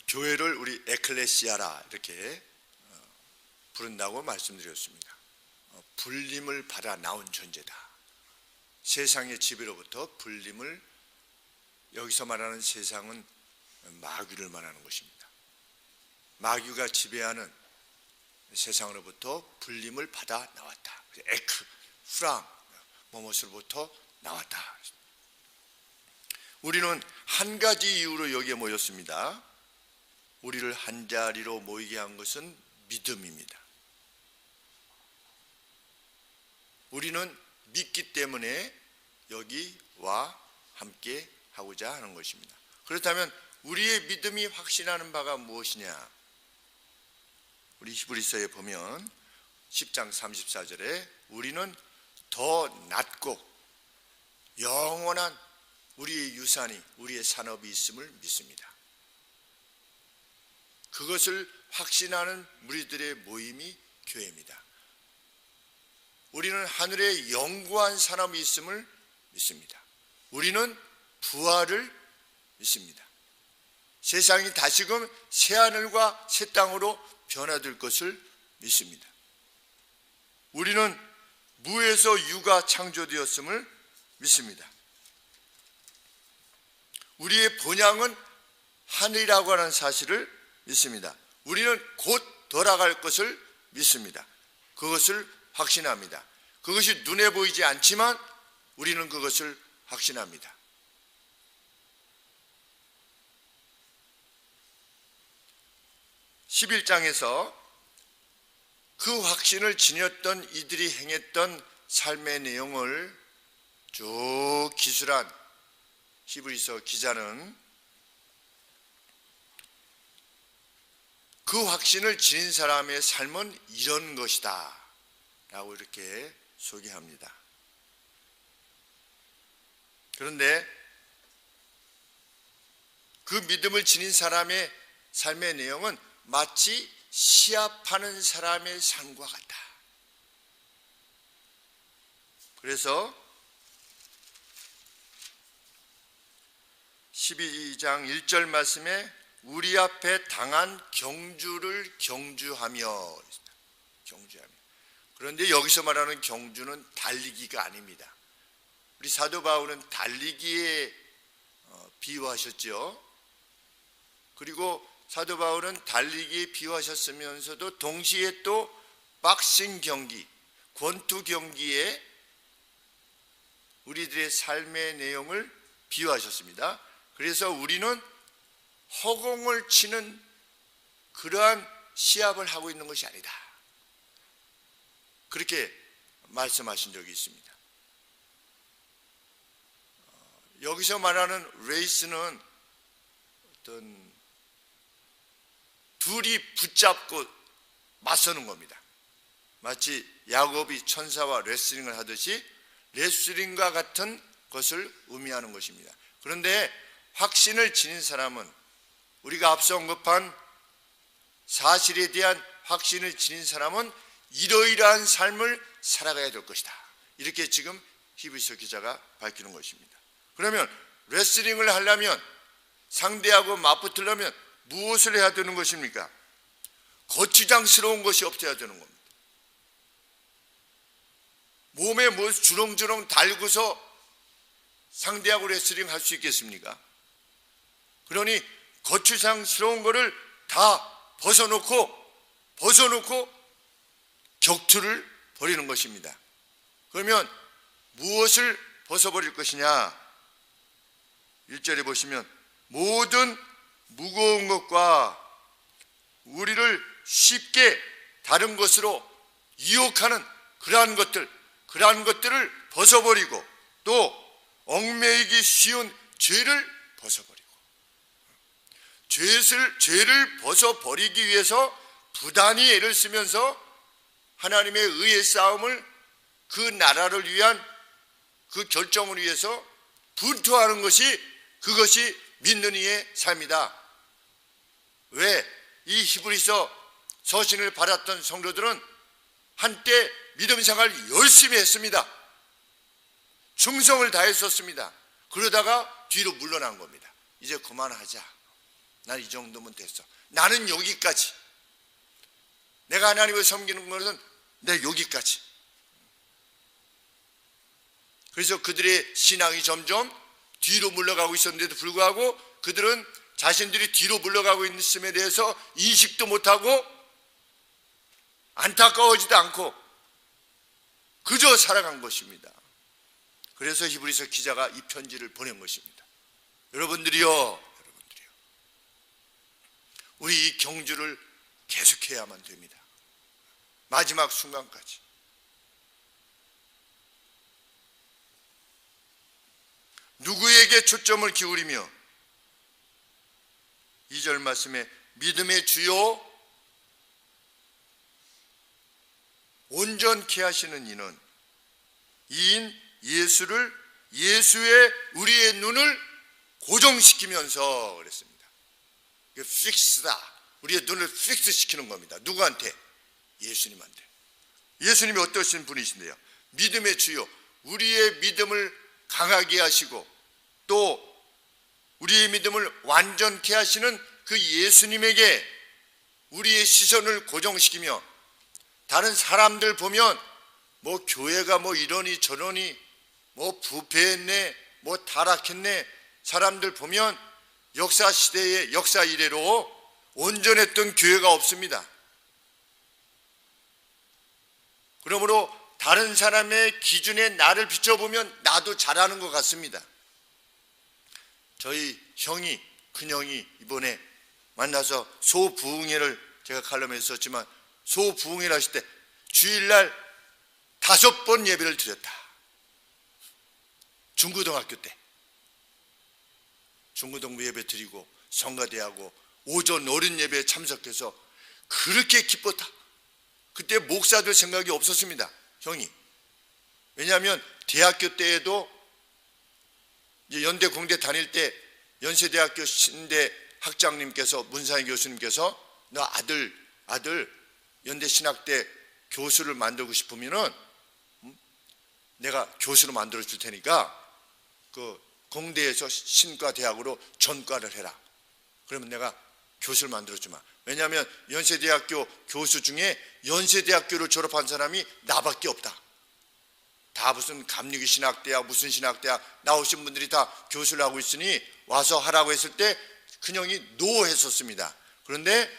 교회를 우리 에클레시아라 이렇게 부른다고 말씀드렸습니다. 불림을 받아 나온 존재다. 세상의 지배로부터 불림을, 여기서 말하는 세상은 마귀를 말하는 것입니다. 마귀가 지배하는 세상으로부터 불림을 받아 나왔다. 에크, 프랑, 뭐뭇으로부터 나왔다. 우리는 한 가지 이유로 여기에 모였습니다. 우리를 한자리로 모이게 한 것은 믿음입니다. 우리는 믿기 때문에 여기와 함께 하고자 하는 것입니다. 그렇다면 우리의 믿음이 확신하는 바가 무엇이냐? 우리 히브리서에 보면 10장 34절에 우리는 더 낮고 영원한 우리의 유산이, 우리의 산업이 있음을 믿습니다. 그것을 확신하는 무리들의 모임이 교회입니다. 우리는 하늘에 영구한 산업이 있음을 믿습니다. 우리는 부활을 믿습니다. 세상이 다시금 새하늘과 새 땅으로 변화될 것을 믿습니다. 우리는 무에서 유가 창조되었음을 믿습니다. 우리의 본향은 하늘이라고 하는 사실을 믿습니다. 우리는 곧 돌아갈 것을 믿습니다. 그것을 확신합니다. 그것이 눈에 보이지 않지만 우리는 그것을 확신합니다. (11장에서) 그 확신을 지녔던 이들이 행했던 삶의 내용을 쭉 기술한 히브리서 기자는 그 확신을 지닌 사람의 삶은 이런 것이다 라고 이렇게 소개합니다. 그런데 그 믿음을 지닌 사람의 삶의 내용은 마치 시합하는 사람의 삶과 같다. 그래서 12장 1절 말씀에 우리 앞에 당한 경주를 경주하며. 그런데 여기서 말하는 경주는 달리기가 아닙니다. 우리 사도 바울은 달리기에 비유하셨죠. 그리고 사도 바울은 달리기에 비유하셨으면서도 동시에 또 박싱 경기, 권투 경기에 우리들의 삶의 내용을 비유하셨습니다. 그래서 우리는 허공을 치는 그러한 시합을 하고 있는 것이 아니다. 그렇게 말씀하신 적이 있습니다. 여기서 말하는 레이스는 어떤 둘이 붙잡고 맞서는 겁니다. 마치 야곱이 천사와 레슬링을 하듯이 레슬링과 같은 것을 의미하는 것입니다. 그런데 확신을 지닌 사람은, 우리가 앞서 언급한 사실에 대한 확신을 지닌 사람은 이러이러한 삶을 살아가야 될 것이다. 이렇게 지금 히브리서 기자가 밝히는 것입니다. 그러면 레슬링을 하려면, 상대하고 맞붙으려면 무엇을 해야 되는 것입니까? 거추장스러운 것이 없어야 되는 겁니다. 몸에 뭐 주렁주렁 달고서 상대하고 레슬링 할 수 있겠습니까? 그러니 거추장스러운 것을 다 벗어놓고 격투를 벌이는 것입니다. 그러면 무엇을 벗어버릴 것이냐? 1절에 보시면 모든 무거운 것과 우리를 쉽게 다른 것으로 유혹하는 그러한 것들을 벗어버리고, 또 얽매이기 쉬운 죄를 벗어버리고, 죄를 벗어버리기 위해서 부단히 애를 쓰면서 하나님의 의의 싸움을, 그 나라를 위한 그 결정을 위해서 분투하는 그것이 믿는 이의 삶이다. 왜? 이 히브리서 서신을 받았던 성도들은 한때 믿음 생활 열심히 했습니다. 충성을 다했었습니다. 그러다가 뒤로 물러난 겁니다. 이제 그만하자. 난 이 정도면 됐어. 나는 여기까지. 내가 하나님을 섬기는 것은 내 여기까지. 그래서 그들의 신앙이 점점 뒤로 물러가고 있었는데도 불구하고 그들은 자신들이 뒤로 물러가고 있음에 대해서 인식도 못하고 안타까워지도 않고 그저 살아간 것입니다. 그래서 히브리서 기자가 이 편지를 보낸 것입니다. 여러분들이요, 우리 이 경주를 계속해야만 됩니다. 마지막 순간까지. 누구에게 초점을 기울이며 2절 말씀에 믿음의 주요 온전케 하시는 이는 이인 예수의 우리의 눈을 고정시키면서 그랬습니다. 픽스다. 우리의 눈을 픽스 시키는 겁니다. 누구한테? 예수님한테. 예수님이 어떠신 분이신데요? 믿음의 주요, 우리의 믿음을 강하게 하시고 또 우리의 믿음을 완전케 하시는 그 예수님에게 우리의 시선을 고정시키며 다른 사람들 보면 뭐 교회가 뭐 이러니 저러니 뭐 부패했네 뭐 타락했네 사람들 보면 역사 시대의 역사 이래로 온전했던 교회가 없습니다. 그러므로 다른 사람의 기준에 나를 비춰보면 나도 잘하는 것 같습니다. 저희 형이, 큰형이 이번에 만나서 소부흥회를 제가 칼럼에 썼지만 소부흥회를 하실 때 주일날 5번 예배를 드렸다. 중고등학교 때 중고등부 예배 드리고 성가대하고 오전 어린 예배에 참석해서 그렇게 기뻤다. 그때 목사 될 생각이 없었습니다. 형이. 왜냐하면 대학교 때에도 이제 연대 공대 다닐 때 연세대학교 신대 학장님께서 문상희 교수님께서 너 아들 연대 신학대 교수를 만들고 싶으면은 내가 교수로 만들어 줄 테니까 그 공대에서 신과대학으로 전과를 해라. 그러면 내가 교수를 만들어 주마. 왜냐하면 연세대학교 교수 중에 연세대학교를 졸업한 사람이 나밖에 없다. 다 무슨 감리교 신학대학 무슨 신학대학 나오신 분들이 다 교수를 하고 있으니 와서 하라고 했을 때 큰형이 노 했었습니다. 그런데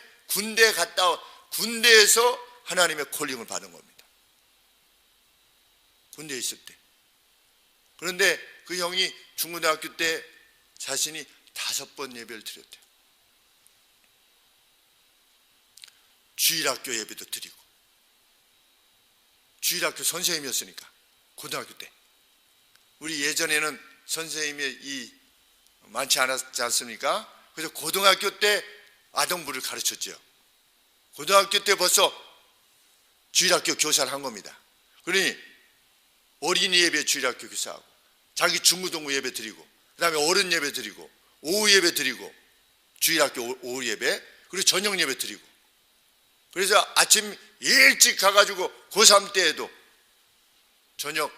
군대에서 하나님의 콜링을 받은 겁니다. 군대에 있을 때. 그런데 그 형이 중고등학교 때 자신이 5번 예배를 드렸대요. 주일학교 예배도 드리고 주일학교 선생님이었으니까 고등학교 때 우리 예전에는 선생님이 많지 않았지 않습니까? 그래서 고등학교 때 아동부를 가르쳤죠. 고등학교 때 벌써 주일학교 교사를 한 겁니다. 그러니 어린이 예배 주일학교 교사하고 자기 중고등부 예배 드리고 그 다음에 어른 예배 드리고 오후 예배 드리고 주일학교 오후 예배 그리고 저녁 예배 드리고 그래서 아침 일찍 가가지고 고3 때에도 저녁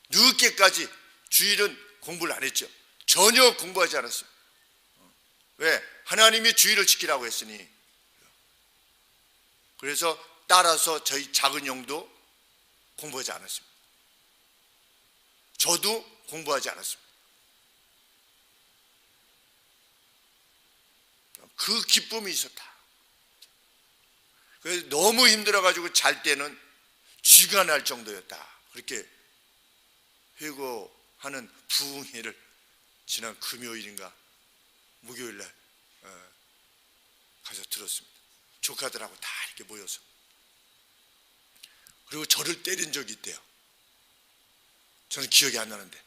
늦게까지 주일은 공부를 안 했죠. 전혀 공부하지 않았어요. 왜? 하나님이 주일을 지키라고 했으니. 그래서 따라서 저희 작은 형도 공부하지 않았습니다. 저도 공부하지 않았습니다. 그 기쁨이 있었다. 그래서 너무 힘들어가지고 잘 때는 쥐가 날 정도였다. 그렇게 회고하는 부흥회를 지난 금요일인가 목요일날 가서 들었습니다. 조카들하고 다 이렇게 모여서. 그리고 저를 때린 적이 있대요. 저는 기억이 안 나는데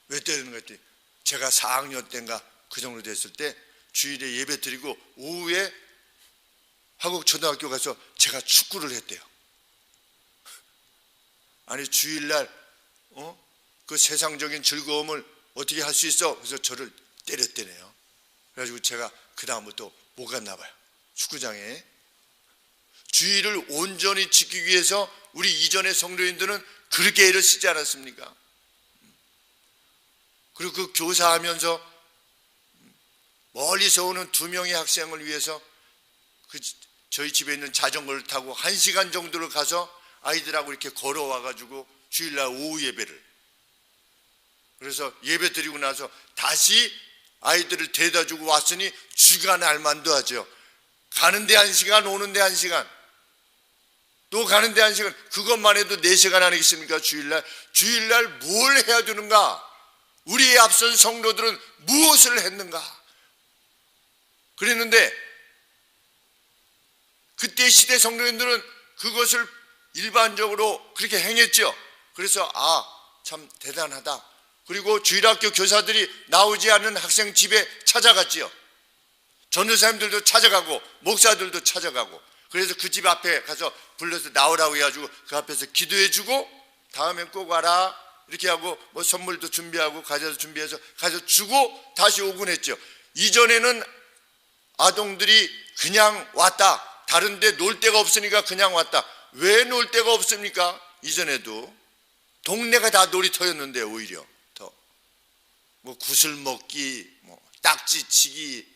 왜 때리는 거 했더니 제가 4학년 때인가 그 정도 됐을 때 주일에 예배 드리고 오후에 화곡초등학교 가서 제가 축구를 했대요. 아니 주일날 그 세상적인 즐거움을 어떻게 할 수 있어? 그래서 저를 때렸대네요. 그래가지고 제가 그 다음부터 못 갔나 봐요. 축구장에. 주일을 온전히 지키기 위해서 우리 이전의 성도인들은 그렇게 애를 쓰지 않았습니까? 그리고 그 교사하면서 멀리서 오는 2명의 학생을 위해서 저희 집에 있는 자전거를 타고 1시간 정도를 가서 아이들하고 이렇게 걸어와가지고 주일날 오후 예배를, 그래서 예배 드리고 나서 다시 아이들을 데려다 주고 왔으니 쥐가 날만도 하죠. 가는데 1시간, 오는데 1시간, 또 가는데 1시간, 그것만 해도 4시간 아니겠습니까? 주일날 뭘 해야 되는가? 우리의 앞선 성도들은 무엇을 했는가? 그랬는데 그때 시대 성도님들은 그것을 일반적으로 그렇게 행했죠. 그래서 참 대단하다. 그리고 주일학교 교사들이 나오지 않는 학생 집에 찾아갔지요. 전도사님들도 찾아가고 목사들도 찾아가고, 그래서 그 집 앞에 가서 불러서 나오라고 해가지고 그 앞에서 기도해주고 다음엔 꼭 와라 이렇게 하고 뭐 선물도 준비하고 과자도 준비해서 가서 주고 다시 오곤 했죠. 이전에는 아동들이 그냥 왔다, 다른 데 놀 데가 없으니까 그냥 왔다. 왜 놀 데가 없습니까? 이전에도 동네가 다 놀이터였는데 오히려 더 뭐 구슬 먹기, 뭐 딱지치기,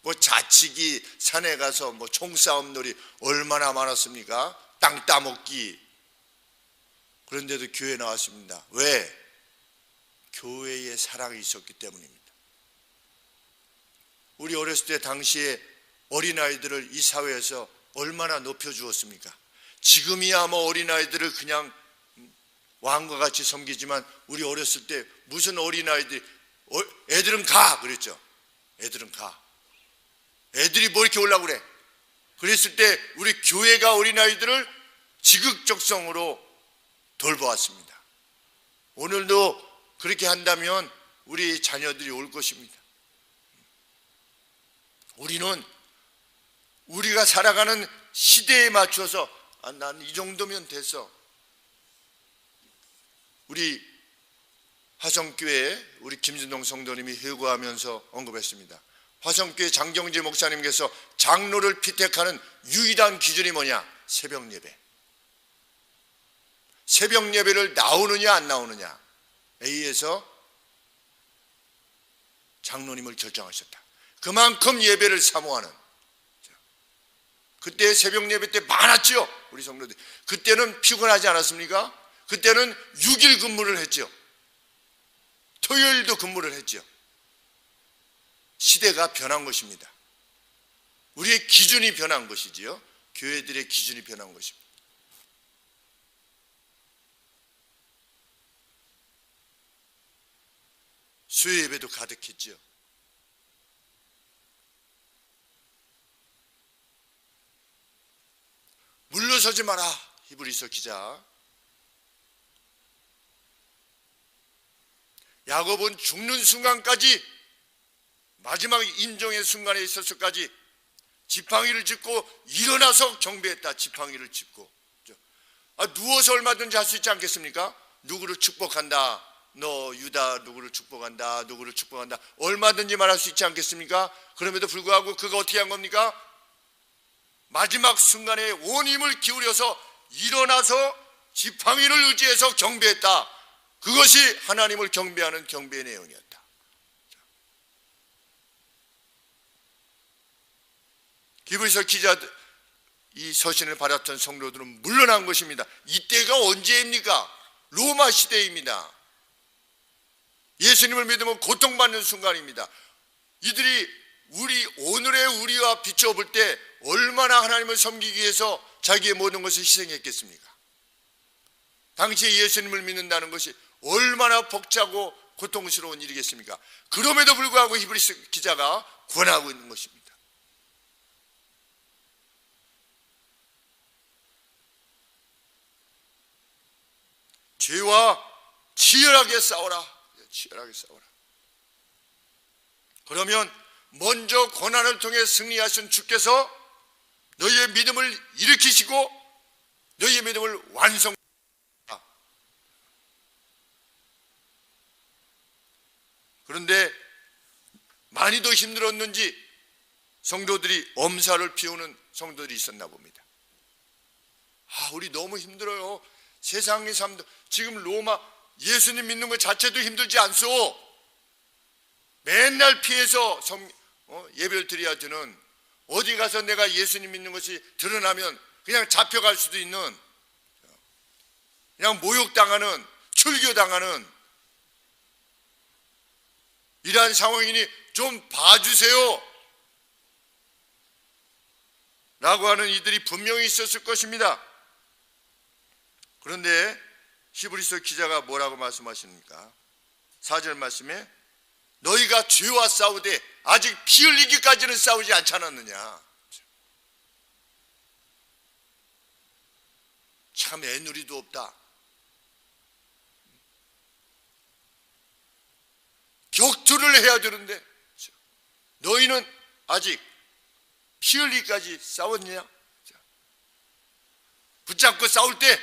뭐 자치기, 산에 가서 뭐 총싸움 놀이 얼마나 많았습니까? 땅 따먹기. 그런데도 교회 나왔습니다. 왜? 교회에 사랑이 있었기 때문입니다. 우리 어렸을 때 당시에 어린아이들을 이 사회에서 얼마나 높여주었습니까? 지금이야 뭐 어린아이들을 그냥 왕과 같이 섬기지만 우리 어렸을 때 무슨 어린아이들이 애들은 가 그랬죠. 애들은 가. 애들이 뭐 이렇게 오려고 그래. 그랬을 때 우리 교회가 어린아이들을 지극적성으로 돌보았습니다. 오늘도 그렇게 한다면 우리 자녀들이 올 것입니다. 우리는 우리가 살아가는 시대에 맞춰서 난 이 정도면 됐어. 우리 화성교회 우리 김진동 성도님이 회고하면서 언급했습니다. 화성교회 장경재 목사님께서 장로를 피택하는 유일한 기준이 뭐냐? 새벽 예배. 새벽 예배를 나오느냐 안 나오느냐에 의해서 장로님을 결정하셨다. 그만큼 예배를 사모하는. 그때 새벽 예배 때 많았죠. 우리 성도들. 그때는 피곤하지 않았습니까? 그때는 6일 근무를 했죠. 토요일도 근무를 했죠. 시대가 변한 것입니다. 우리의 기준이 변한 것이지요. 교회들의 기준이 변한 것입니다. 수요 예배도 가득했죠. 물러서지 마라. 히브리서 기자. 야곱은 죽는 순간까지, 마지막 인정의 순간에 있어서까지 지팡이를 짚고 일어나서 경배했다. 지팡이를 짚고. 누워서 얼마든지 할 수 있지 않겠습니까? 누구를 축복한다. 너 유다 누구를 축복한다. 누구를 축복한다. 얼마든지 말할 수 있지 않겠습니까? 그럼에도 불구하고 그가 어떻게 한 겁니까? 마지막 순간에 온 힘을 기울여서 일어나서 지팡이를 의지해서 경배했다. 그것이 하나님을 경배하는 경배의 내용이었다. 히브리서 기자 이 서신을 받았던 성도들은 물러난 것입니다. 이때가 언제입니까? 로마 시대입니다. 예수님을 믿으면 고통받는 순간입니다. 이들이 오늘의 우리와 비춰볼 때 얼마나 하나님을 섬기기 위해서 자기의 모든 것을 희생했겠습니까? 당시에 예수님을 믿는다는 것이 얼마나 벅차고 고통스러운 일이겠습니까? 그럼에도 불구하고 히브리서 기자가 권하고 있는 것입니다. 죄와 치열하게 싸워라. 치열하게 싸워라. 그러면 먼저 고난을 통해 승리하신 주께서 너희의 믿음을 일으키시고 너희의 믿음을 완성하라. 그런데 많이 더 힘들었는지 성도들이 엄살을 피우는 성도들이 있었나 봅니다. 우리 너무 힘들어요. 세상의 삶도 지금 로마 예수님 믿는 것 자체도 힘들지 않소. 맨날 피해서 예배를 드려야 되는, 어디 가서 내가 예수님 믿는 것이 드러나면 그냥 잡혀갈 수도 있는, 그냥 모욕당하는, 출교당하는 이러한 상황이니 좀 봐주세요 라고 하는 이들이 분명히 있었을 것입니다. 그런데 히브리서 기자가 뭐라고 말씀하십니까? 4절 말씀에 너희가 죄와 싸우되 아직 피 흘리기까지는 싸우지 않지 않았느냐. 참 애누리도 없다. 격투를 해야 되는데 너희는 아직 피 흘리기까지 싸웠느냐? 붙잡고 싸울 때,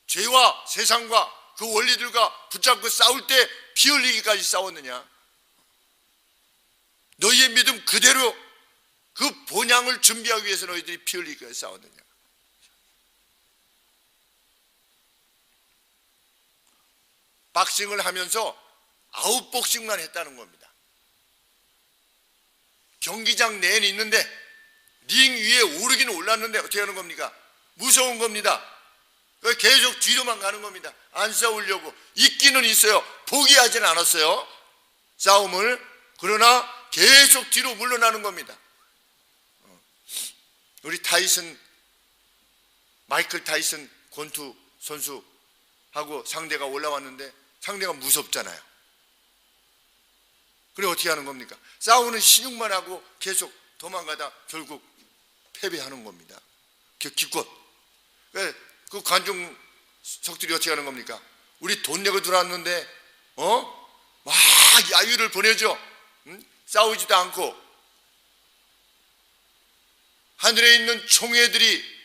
죄와 세상과 그 원리들과 붙잡고 싸울 때 피 흘리기까지 싸웠느냐? 너희의 믿음 그대로 그 본향을 준비하기 위해서 너희들이 피 흘리기까지 싸웠느냐? 박싱을 하면서 아웃복싱만 했다는 겁니다. 경기장 내에 있는데 링 위에 오르긴 올랐는데 어떻게 하는 겁니까? 무서운 겁니다. 계속 뒤로만 가는 겁니다. 안 싸우려고. 있기는 있어요. 포기하지는 않았어요, 싸움을. 그러나 계속 뒤로 물러나는 겁니다. 우리 마이클 타이슨 권투 선수하고 상대가 올라왔는데 상대가 무섭잖아요. 그래 어떻게 하는 겁니까? 싸우는 신용만 하고 계속 도망가다 결국 패배하는 겁니다. 기껏. 그 관중석들이 어떻게 하는 겁니까? 우리 돈 내고 들어왔는데 막 야유를 보내죠. 싸우지도 않고. 하늘에 있는 총회들이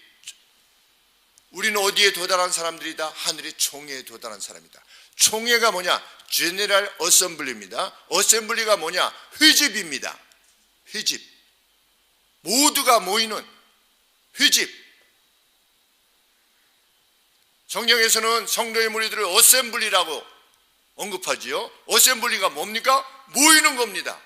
우리는 어디에 도달한 사람들이다? 하늘의 총회에 도달한 사람이다. 총회가 뭐냐? 제너럴 어셈블리입니다. 어셈블리가 뭐냐? 회집입니다. 회집. 모두가 모이는 회집. 성경에서는 성도의 무리들을 어셈블리라고 언급하지요. 어셈블리가 뭡니까? 모이는 겁니다.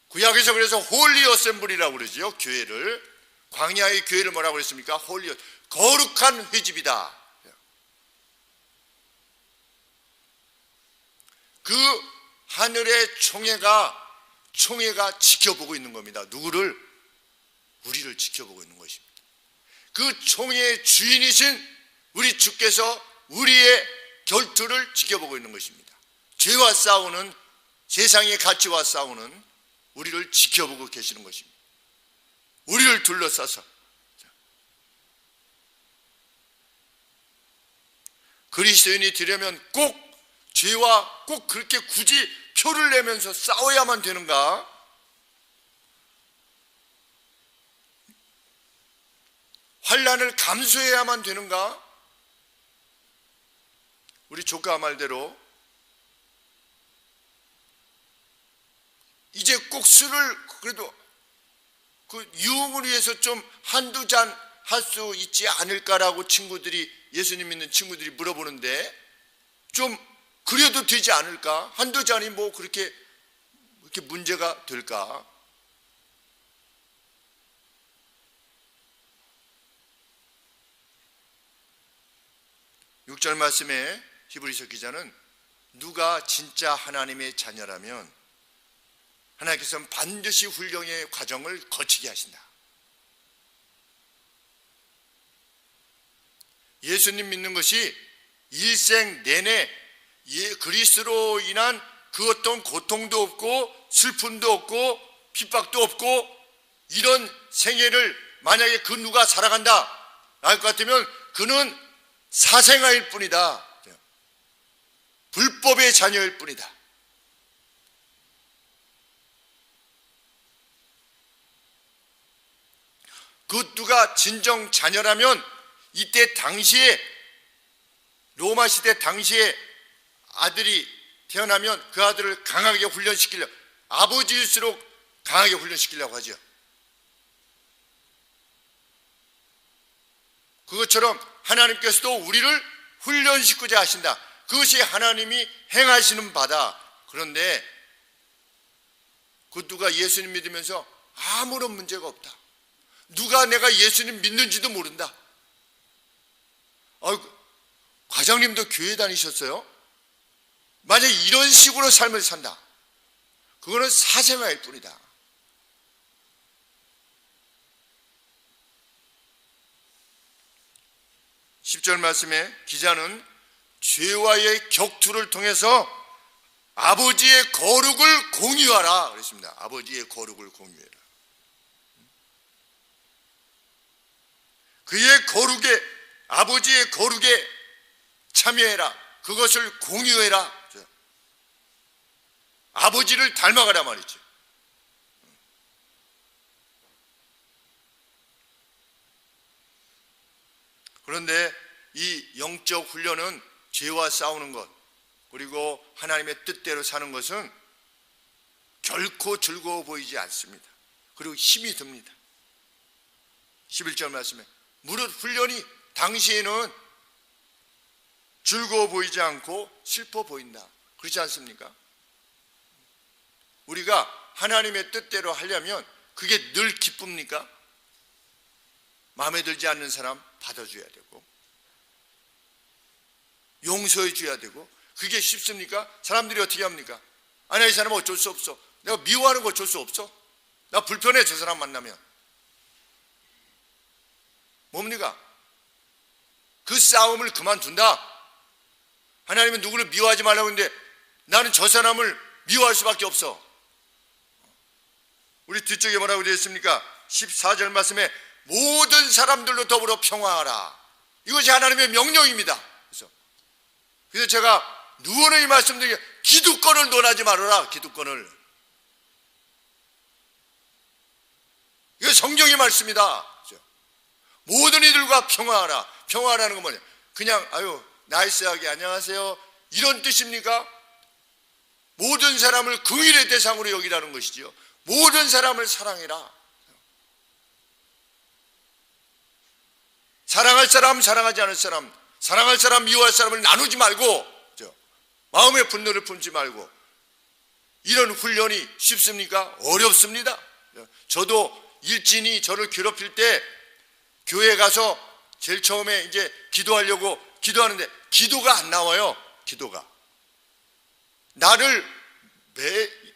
구약에서 그래서 홀리 어셈블리라고 그러지요. 교회를. 광야의 교회를 뭐라고 그랬습니까? 홀리, 거룩한 회집이다. 그 하늘의 총회가 지켜보고 있는 겁니다. 누구를? 우리를 지켜보고 있는 것입니다. 그 총회의 주인이신 우리 주께서 우리의 결투를 지켜보고 있는 것입니다. 죄와 싸우는, 세상의 가치와 싸우는 우리를 지켜보고 계시는 것입니다. 우리를 둘러싸서. 그리스도인이 되려면 꼭 죄와 꼭 그렇게 굳이 표를 내면서 싸워야만 되는가? 환난을 감수해야만 되는가? 우리 조카 말대로 이제 꼭 술을 그래도 그 유흥을 위해서 좀 한두 잔 할 수 있지 않을까라고 예수님 믿는 친구들이 물어보는데, 좀 그래도 되지 않을까? 한두 잔이 뭐 그렇게 문제가 될까? 육 절 말씀에 히브리서 기자는 누가 진짜 하나님의 자녀라면 하나님께서는 반드시 훈련의 과정을 거치게 하신다. 예수님 믿는 것이 일생 내내 그리스도로 인한 그 어떤 고통도 없고 슬픔도 없고 핍박도 없고 이런 생애를 만약에 그 누가 살아간다 할 것 같으면 그는 사생아일 뿐이다. 불법의 자녀일 뿐이다. 그 누가 진정 자녀라면 이때 당시에 로마 시대 당시에 아들이 태어나면 그 아들을 강하게 훈련시키려고, 아버지일수록 강하게 훈련시키려고 하죠. 그것처럼 하나님께서도 우리를 훈련시키고자 하신다. 그것이 하나님이 행하시는 바다. 그런데 그 누가 예수님 믿으면서 아무런 문제가 없다. 누가 내가 예수님 믿는지도 모른다. 과장님도 교회 다니셨어요? 만약 이런 식으로 삶을 산다. 그거는 사생아일 뿐이다. (10절) 말씀에 기자는 죄와의 격투를 통해서 아버지의 거룩을 공유하라 그랬습니다. 아버지의 거룩을 공유해라. 그의 거룩에, 아버지의 거룩에 참여해라. 그것을 공유해라. 아버지를 닮아가라 말이죠. 그런데 이 영적 훈련은 죄와 싸우는 것, 그리고 하나님의 뜻대로 사는 것은 결코 즐거워 보이지 않습니다. 그리고 힘이 듭니다. 11절 말씀에 무릇 훈련이 당시에는 즐거워 보이지 않고 슬퍼 보인다. 그렇지 않습니까? 우리가 하나님의 뜻대로 하려면 그게 늘 기쁩니까? 마음에 들지 않는 사람 받아줘야 되고 용서해 줘야 되고, 그게 쉽습니까? 사람들이 어떻게 합니까? 아니, 이 사람은 어쩔 수 없어. 내가 미워하는 거 어쩔 수 없어. 나 불편해, 저 사람 만나면. 뭡니까? 그 싸움을 그만둔다. 하나님은 누구를 미워하지 말라고 했는데 나는 저 사람을 미워할 수밖에 없어. 우리 뒤쪽에 뭐라고 되어 있습니까? 14절 말씀에 모든 사람들로 더불어 평화하라. 이것이 하나님의 명령입니다. 그래서 제가 누구는 이 말씀드리게, 기득권을 논하지 말아라. 기득권을. 이거 성경의 말씀이다. 모든 이들과 평화하라. 평화라는 건 뭐냐? 그냥 나이스하게 안녕하세요 이런 뜻입니까? 모든 사람을 긍휼의 대상으로 여기라는 것이지요. 모든 사람을 사랑해라. 사랑할 사람, 사랑하지 않을 사람, 사랑할 사람, 미워할 사람을 나누지 말고, 마음의 분노를 품지 말고. 이런 훈련이 쉽습니까? 어렵습니다. 저도 일진이 저를 괴롭힐 때 교회 가서 제일 처음에 이제 기도하려고 기도하는데 기도가 안 나와요. 기도가.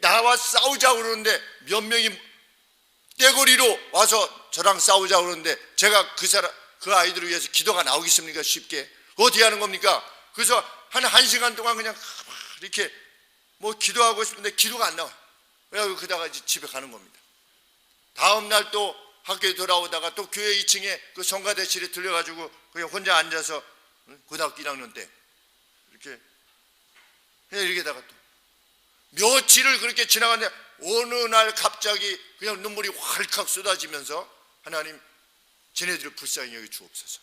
나와 싸우자고 그러는데 몇 명이 떼거리로 와서 저랑 싸우자고 그러는데 제가 그 아이들을 위해서 기도가 나오겠습니까? 쉽게. 어떻게 하는 겁니까? 그래서 한 1시간 동안 그냥 이렇게 기도하고 싶은데 기도가 안 나와요. 그래서 그다가 집에 가는 겁니다. 다음 날 또 학교에 돌아오다가 또 교회 2층에 그 성가대실에 들려가지고 그냥 혼자 앉아서 고등학교 1학년 때 이렇게다가 또 며칠을 그렇게 지나갔는데 어느 날 갑자기 그냥 눈물이 활칵 쏟아지면서 하나님, 쟤네들을 불쌍히 여기 주옵소서.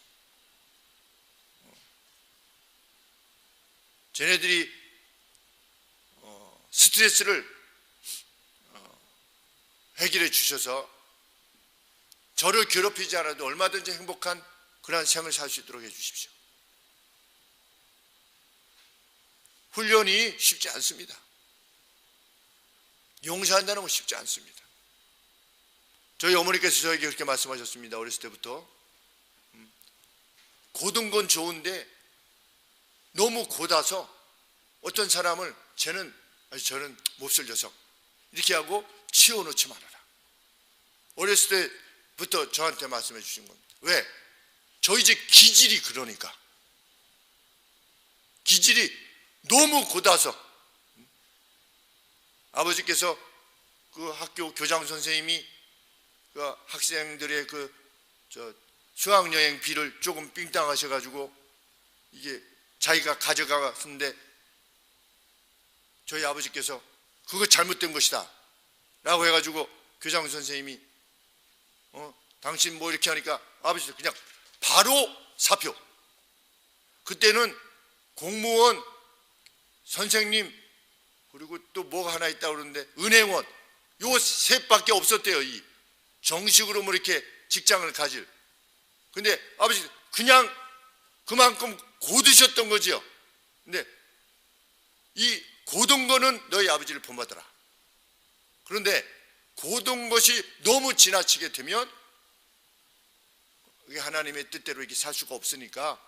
쟤네들이 스트레스를 해결해 주셔서 저를 괴롭히지 않아도 얼마든지 행복한 그러한 생을 살 수 있도록 해 주십시오. 훈련이 쉽지 않습니다. 용서한다는 건 쉽지 않습니다. 저희 어머니께서 저에게 그렇게 말씀하셨습니다. 어렸을 때부터. 고든 건 좋은데 너무 고다서 어떤 사람을 저는 몹쓸 녀석 이렇게 하고 치워놓지 말아라. 어렸을 때부터 저한테 말씀해 주신 겁니다. 왜? 저희 집 기질이 그러니까. 기질이 너무 고다서. 아버지께서 그 학교 교장 선생님이 그 학생들의 수학여행비를 조금 삥땅하셔가지고 이게 자기가 가져갔는데 저희 아버지께서 그거 잘못된 것이다 라고 해가지고 교장 선생님이 당신 뭐 이렇게 하니까 아버지도 그냥 바로 사표. 그때는 공무원, 선생님, 그리고 또 뭐가 하나 있다고 그러는데 은행원, 요 셋밖에 없었대요. 이 정식으로 뭐 이렇게 직장을 가질. 근데 아버지 그냥 그만큼 고드셨던 거지요. 근데 이 고든 거는 너희 아버지를 본받아라. 그런데 고든 것이 너무 지나치게 되면 하나님의 뜻대로 이렇게 살 수가 없으니까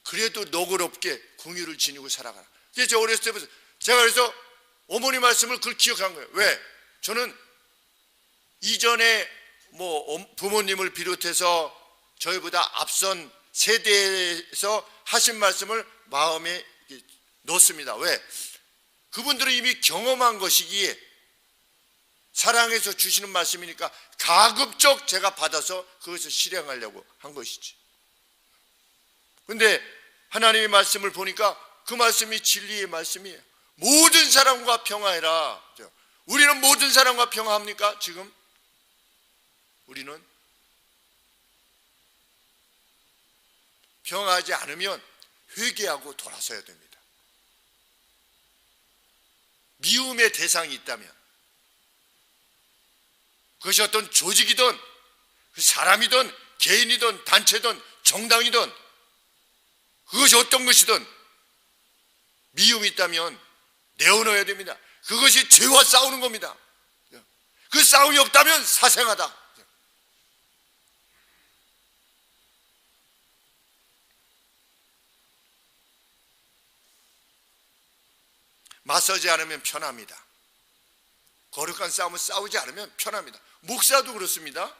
그래도 너그럽게 궁유를 지니고 살아가라. 제가 어렸을 때부터 제가 그래서 어머니 말씀을 그걸 기억한 거예요. 왜? 저는 이전에 부모님을 비롯해서 저희보다 앞선 세대에서 하신 말씀을 마음에 넣습니다. 왜? 그분들은 이미 경험한 것이기에 사랑해서 주시는 말씀이니까 가급적 제가 받아서 그것을 실행하려고 한 것이지. 그런데 하나님의 말씀을 보니까 그 말씀이 진리의 말씀이에요. 모든 사람과 평화해라. 우리는 모든 사람과 평화합니까? 지금 우리는 평화하지 않으면 회개하고 돌아서야 됩니다. 미움의 대상이 있다면 그것이 어떤 조직이든 사람이든 개인이든 단체든 정당이든 그것이 어떤 것이든 미움이 있다면 내어놓아야 됩니다. 그것이 죄와 싸우는 겁니다. 그 싸움이 없다면 사생하다. 맞서지 않으면 편합니다. 거룩한 싸움을 싸우지 않으면 편합니다. 목사도 그렇습니다.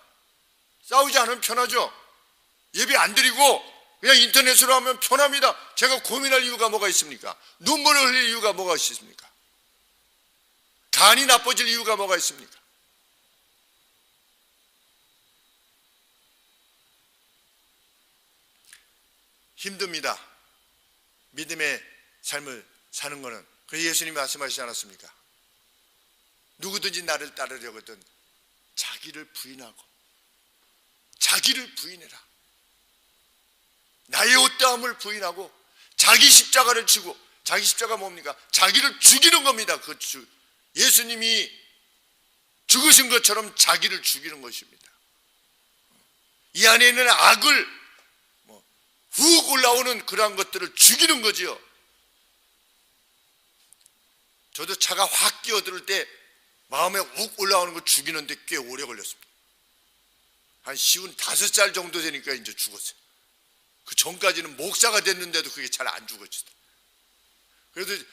싸우지 않으면 편하죠. 예배 안 드리고 그냥 인터넷으로 하면 편합니다. 제가 고민할 이유가 뭐가 있습니까? 눈물을 흘릴 이유가 뭐가 있습니까? 간이 나빠질 이유가 뭐가 있습니까? 힘듭니다. 믿음의 삶을 사는 것은. 그래서 예수님이 말씀하시지 않았습니까? 누구든지 나를 따르려거든 자기를 부인하고 자기를 부인해라. 나의 옷다움을 부인하고 자기 십자가를 지고, 자기 십자가 뭡니까? 자기를 죽이는 겁니다. 예수님이 죽으신 것처럼 자기를 죽이는 것입니다. 이 안에 있는 악을 훅 올라오는 그러한 것들을 죽이는 거지요. 저도 차가 확 끼어들 때 마음에 욱 올라오는 거 죽이는데 꽤 오래 걸렸습니다. 한 55살 정도 되니까 이제 죽었어요. 그 전까지는 목사가 됐는데도 그게 잘 안 죽었어요. 그래도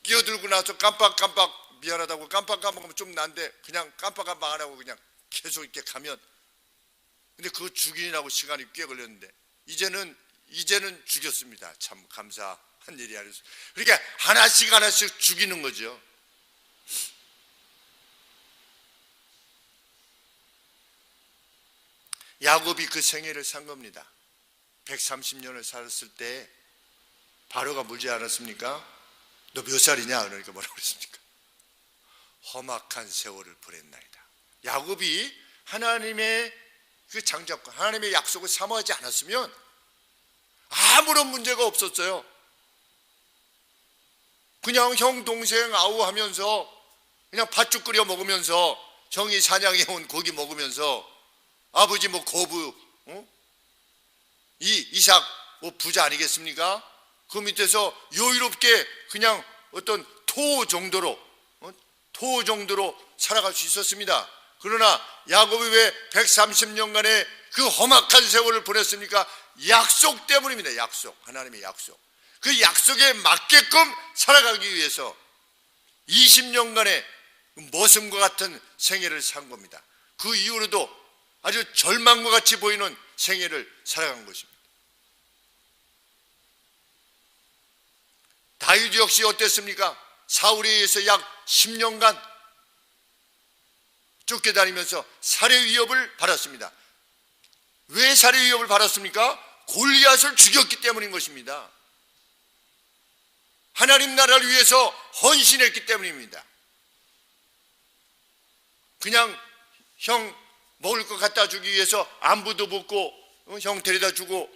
끼어들고 나서 깜빡깜빡 미안하다고 깜빡깜빡하면 좀 난데 그냥 깜빡깜빡 안 하고 그냥 계속 이렇게 가면, 근데 그거 죽이느라고 시간이 꽤 걸렸는데 이제는 죽였습니다. 참 감사한 일이 아니었어요. 그러니까 하나씩 죽이는 거죠. 야곱이 그 생애를 산 겁니다. 130년을 살았을 때 바로가 물지 않았습니까? 너 몇 살이냐? 그러니까 뭐라고 그랬습니까? 험악한 세월을 보냈나이다. 야곱이 하나님의 그 장자권, 하나님의 약속을 사모하지 않았으면 아무런 문제가 없었어요. 그냥 형 동생 아우하면서 그냥 팥죽 끓여 먹으면서 형이 사냥해 온 고기 먹으면서 아버지 거부, 이삭 부자 아니겠습니까? 그 밑에서 여유롭게 그냥 어떤 토 정도로 살아갈 수 있었습니다. 그러나 야곱이 왜 130년간의 그 험악한 세월을 보냈습니까? 약속 때문입니다. 약속, 하나님의 약속. 그 약속에 맞게끔 살아가기 위해서 20년간의 머슴과 같은 생애를 산 겁니다. 그 이후로도 아주 절망과 같이 보이는 생애를 살아간 것입니다. 다윗 역시 어땠습니까? 사울에 의해서 약 10년간 쫓겨다니면서 살해 위협을 받았습니다. 왜 살해 위협을 받았습니까? 골리앗을 죽였기 때문인 것입니다. 하나님 나라를 위해서 헌신했기 때문입니다. 그냥 형 먹을 것 갖다 주기 위해서 안부도 묻고 형 데려다 주고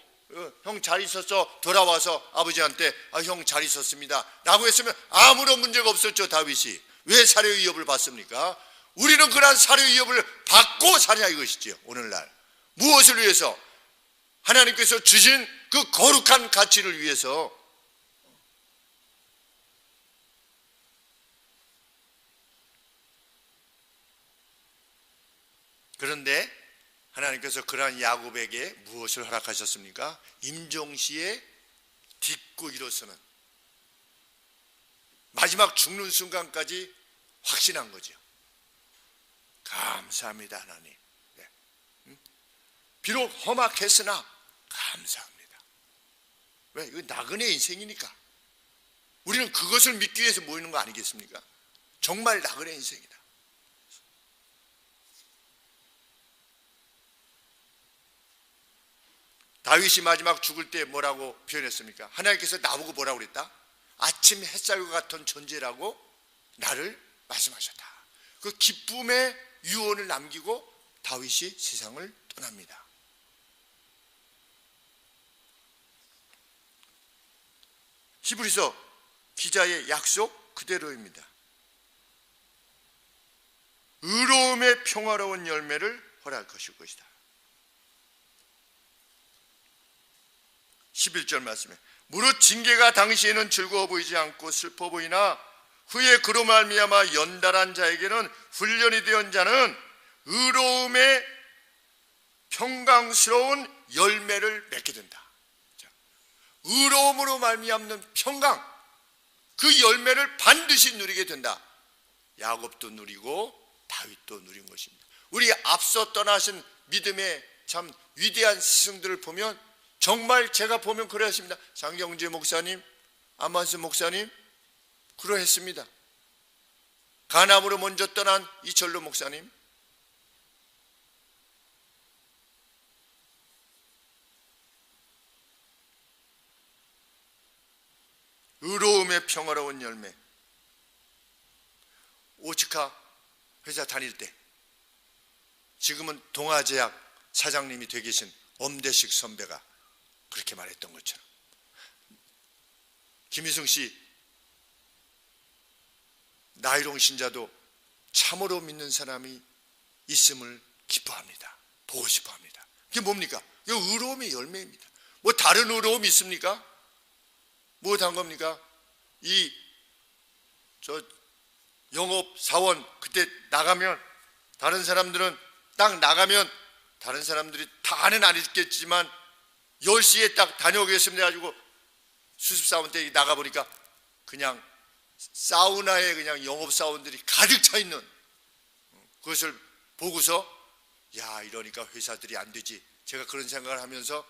형 잘 있었어 돌아와서 아버지한테 형 잘 있었습니다 라고 했으면 아무런 문제가 없었죠. 다윗이 왜 살해 위협을 받습니까? 우리는 그러한 살해 위협을 받고 사냐 이것이지요. 오늘날 무엇을 위해서? 하나님께서 주신 그 거룩한 가치를 위해서. 그런데 하나님께서 그러한 야곱에게 무엇을 허락하셨습니까? 임종시에 딛고 일어서는, 마지막 죽는 순간까지 확신한 거죠. 감사합니다 하나님. 네. 비록 험악했으나 감사합니다. 왜? 이거 나그네 인생이니까. 우리는 그것을 믿기 위해서 모이는 거 아니겠습니까? 정말 나그네 인생이다. 다윗이 마지막 죽을 때 뭐라고 표현했습니까? 하나님께서 나보고 뭐라고 그랬다? 아침 햇살과 같은 존재라고 나를 말씀하셨다. 그 기쁨의 유언을 남기고 다윗이 세상을 떠납니다. 히브리서 기자의 약속 그대로입니다. 의로움의 평화로운 열매를 허락할 것이다. 11절 말씀에 무릇 징계가 당시에는 즐거워 보이지 않고 슬퍼 보이나 후에 그로 말미암아 연달한 자에게는 훈련이 되은 자는 의로움의 평강스러운 열매를 맺게 된다. 의로움으로 말미암는 평강, 그 열매를 반드시 누리게 된다. 야곱도 누리고 다윗도 누린 것입니다. 우리 앞서 떠나신 믿음의 참 위대한 스승들을 보면 정말 제가 보면 그러했습니다. 장경재 목사님, 안만수 목사님 그러했습니다. 가남으로 먼저 떠난 이철로 목사님, 의로움의 평화로운 열매. 오츠카 회사 다닐 때 지금은 동아제약 사장님이 되어 계신 엄대식 선배가 그렇게 말했던 것처럼 김희승 씨 나이롱 신자도 참으로 믿는 사람이 있음을 기뻐합니다. 보고 싶어합니다. 이게 뭡니까? 이게 의로움의 열매입니다. 뭐 다른 의로움이 있습니까? 무엇한 겁니까? 영업 사원 그때 나가면 다른 사람들은 딱 나가면 다른 사람들이 다는 아니겠지만 10시에 딱 다녀오겠습니다 해가지고 수습사원 때 나가보니까 그냥 사우나에 그냥 영업사원들이 가득 차 있는, 그것을 보고서 야 이러니까 회사들이 안 되지. 제가 그런 생각을 하면서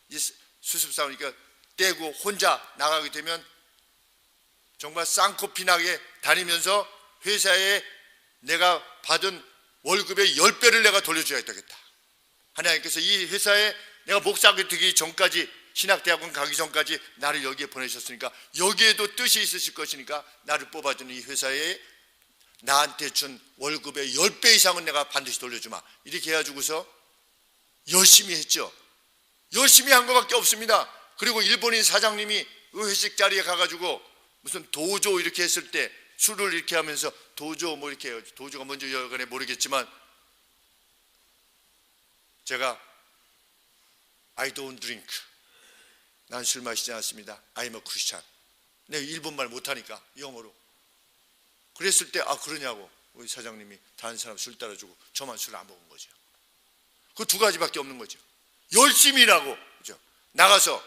이 수습사원이니까 떼고 혼자 나가게 되면 정말 쌍코피나게 다니면서 회사에 내가 받은 월급의 10배를 내가 돌려줘야겠다. 하나님께서 이 회사에 내가 목사가 되기 전까지, 신학대학원 가기 전까지 나를 여기에 보내셨으니까 여기에도 뜻이 있으실 것이니까 나를 뽑아준 이 회사에 나한테 준 월급의 10배 이상은 내가 반드시 돌려주마. 이렇게 해가지고서 열심히 했죠. 열심히 한 것밖에 없습니다. 그리고 일본인 사장님이 회식 자리에 가가지고 무슨 도조 이렇게 했을 때 술을 이렇게 하면서 도조 뭐 이렇게 해요. 도조가 뭔지 여간에 모르겠지만 제가 I don't drink, 난 술 마시지 않습니다. I'm a Christian. 내가 일본말 못하니까 영어로 그랬을 때 그러냐고 우리 사장님이 다른 사람 술 따라주고 저만 술 안 먹은 거죠. 그 두 가지밖에 없는 거죠. 열심히 일하고 그죠? 나가서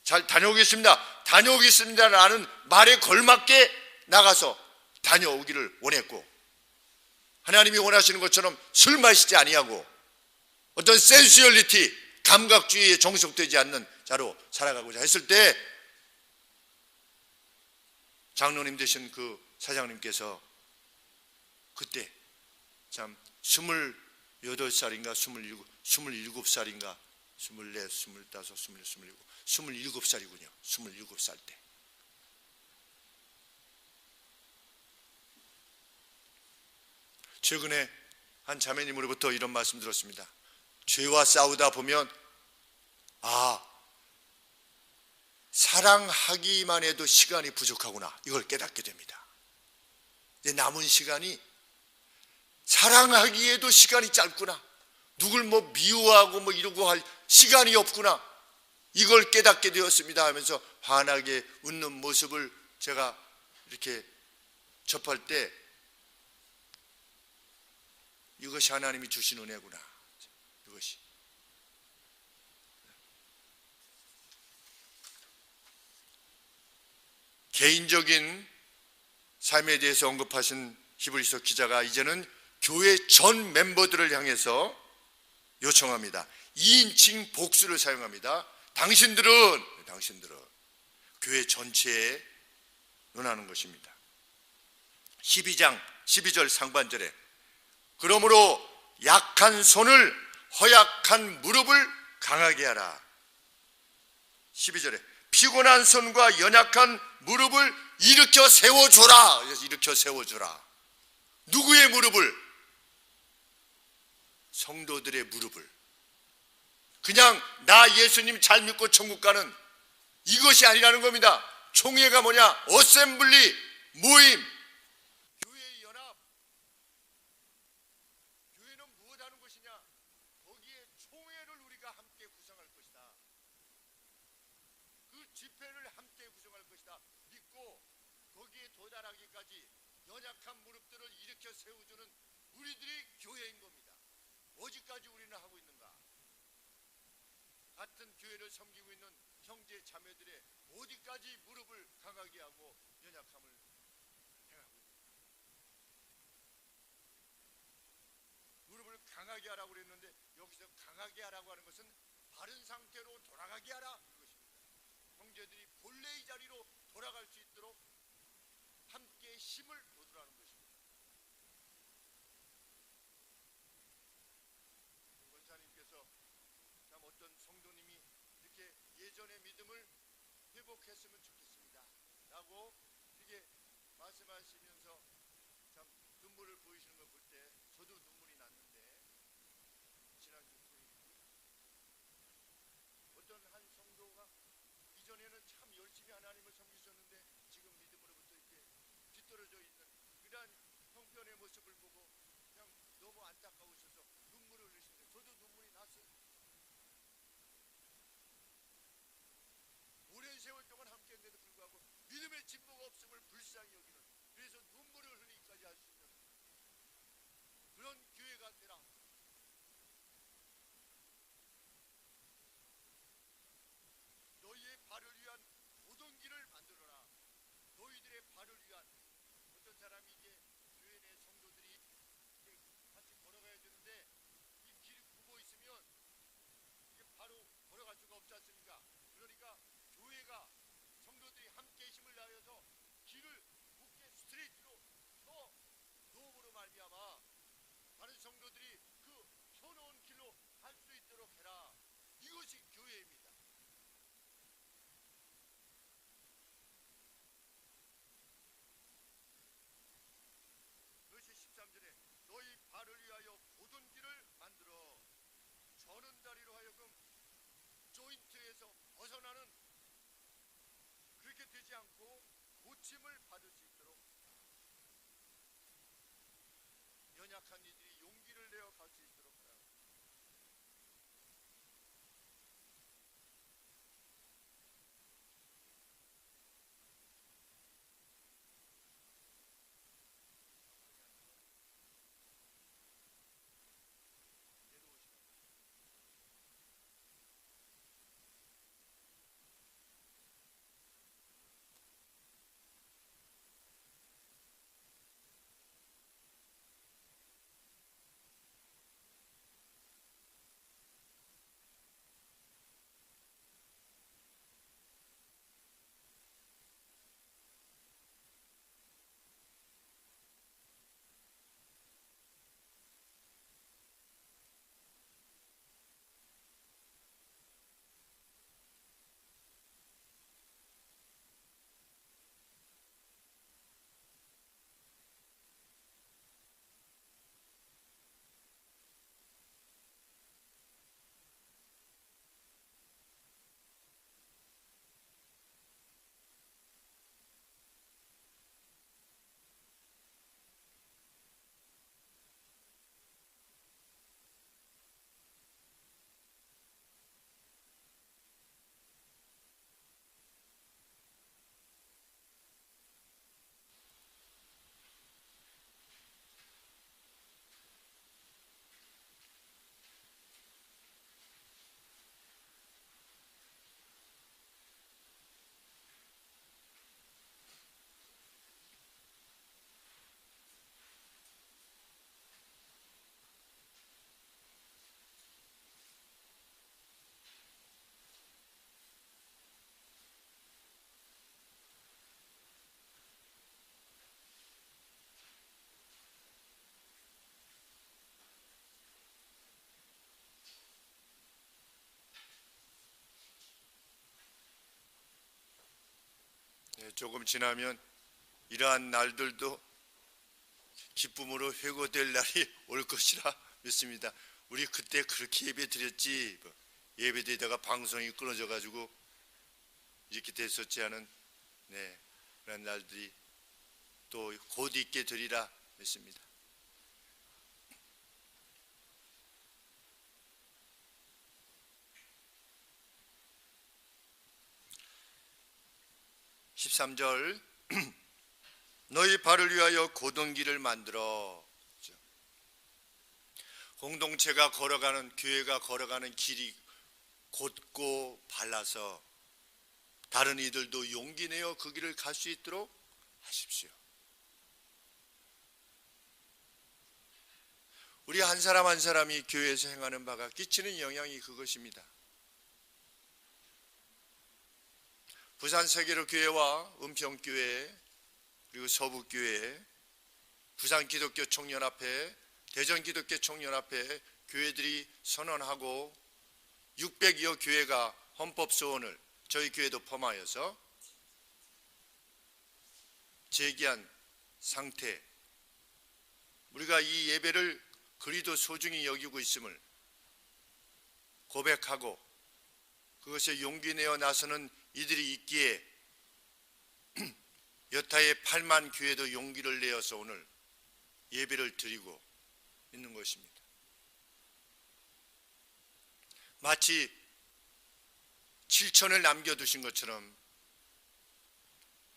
잘 다녀오겠습니다. 다녀오겠습니다라는 말에 걸맞게 나가서 다녀오기를 원했고, 하나님이 원하시는 것처럼 술 마시지 아니하고 어떤 센슈얼리티, 감각주의에 정속되지 않는 자로 살아가고자 했을 때 장로님 되신 그 사장님께서 그때 참 28살인가 27살인가 24, 25, 27살이군요. 27살 때 최근에 한 자매님으로부터 이런 말씀 들었습니다. 죄와 싸우다 보면 사랑하기만 해도 시간이 부족하구나, 이걸 깨닫게 됩니다. 내 남은 시간이 사랑하기에도 시간이 짧구나, 누굴 뭐 미워하고 뭐 이러고 할 시간이 없구나, 이걸 깨닫게 되었습니다 하면서 환하게 웃는 모습을 제가 이렇게 접할 때 이것이 하나님이 주신 은혜구나. 이것이. 개인적인 삶에 대해서 언급하신 히브리서 기자가 이제는 교회 전 멤버들을 향해서 요청합니다. 2인칭 복수를 사용합니다. 당신들은 교회 전체에 논하는 것입니다. 12장 12절 상반절에 그러므로 약한 손을 허약한 무릎을 강하게 하라. 12절에 피곤한 손과 연약한 무릎을 일으켜 세워줘라. 일으켜 세워줘라. 누구의 무릎을? 성도들의 무릎을. 그냥 나 예수님 잘 믿고 천국 가는 이것이 아니라는 겁니다. 총회가 뭐냐? 어셈블리, 모임, 교회의 연합. 교회는 무엇 하는 것이냐? 거기에 총회를 우리가 함께 구성할 것이다. 그 집회를 함께 구성할 것이다. 믿고 거기에 도달하기까지 연약한 무릎들을 일으켜 세워주는 우리들이 교회인 겁니다. 어디까지 우리는 하고 있는가? 같은 교회를 섬기고 있는 형제 자매들의 어디까지 무릎을 강하게 하고 연약함을 행하고 있는가? 무릎을 강하게 하라고 그랬는데 여기서 강하게 하라고 하는 것은 바른 상태로 돌아가게 하라 이것입니다. 형제들이 본래의 자리로 돌아갈 수 있도록 함께 힘을 거두라는 것입니다. 권사님께서 참 어떤 성도님이 이렇게 예전의 믿음을 회복했으면 좋겠습니다 라고 이렇게 말씀하시면서 참 눈물을 보이시는 걸 볼 때 저도 눈물이 났는데, 지난주 토요일이 어떤 한 성도가 이전에는 참 열심히 하나님을 섬기셨는데 지금 믿음으로부터 이렇게 뒤떨어져 있는 이러한 형편의 모습을 보고 그냥 너무 안타까우셔서 눈물을 흘리시는데 저도 눈물이 났어요. 오랜 세월 동안 함께 했는데도 불구하고 믿음의 진보가 없음을 불쌍히 여기는, 그래서 눈물을 흘리기까지 할 수 있는 그런 교회가 되라. 너희의 발을 위한 오동길을 만들어라. 너희들의 발을 위한. 어떤 사람이 이제 교회 내 성도들이 이제 같이 걸어가야 되는데 이 길이 굽어 있으면 이게 바로 걸어갈 수가 없지 않습니까? 그러니까 교회가 성도들이 함께 힘을 다하여서 길을 굽게 스트레이트로 펴 놓음으로 말미암아 다른 성도들이 그 펴놓은 길로 갈 수 있도록 해라. 이것이 교회입니다. 그것이 13절에 너희 발을 위하여 곧은 길을 만들어 저는 다리로 하여금 조인트에서 벗어나는, 그렇게 되지 않고 고침을 받을 수 있도록 연약한 이들이 용기를 내어 갈 수 있도록 하라. 조금 지나면 이러한 날들도 기쁨으로 회고될 날이 올 것이라 믿습니다. 우리 그때 그렇게 예배 드렸지, 예배 드리다가 방송이 끊어져 가지고 이렇게 됐었지 않은 그런 날들이 또 곧 있게 되리라 믿습니다. (13절) 너희 발을 위하여 곧은 길을 만들어. 공동체가 걸어가는, 교회가 걸어가는 길이 곧고 발라서 다른 이들도 용기 내어 그 길을 갈 수 있도록 하십시오. 우리 한 사람 한 사람이 교회에서 행하는 바가 끼치는 영향이 그것입니다. 부산 세계로 교회와 은평교회, 그리고 서북교회, 부산 기독교 총연합회, 대전 기독교 총연합회 교회들이 선언하고 600여 교회가 헌법 소원을 저희 교회도 포함하여서 제기한 상태, 우리가 이 예배를 그리도 소중히 여기고 있음을 고백하고 그것에 용기 내어 나서는 이들이 있기에 여타의 8만 교회도 용기를 내어서 오늘 예배를 드리고 있는 것입니다. 마치 7천을 남겨두신 것처럼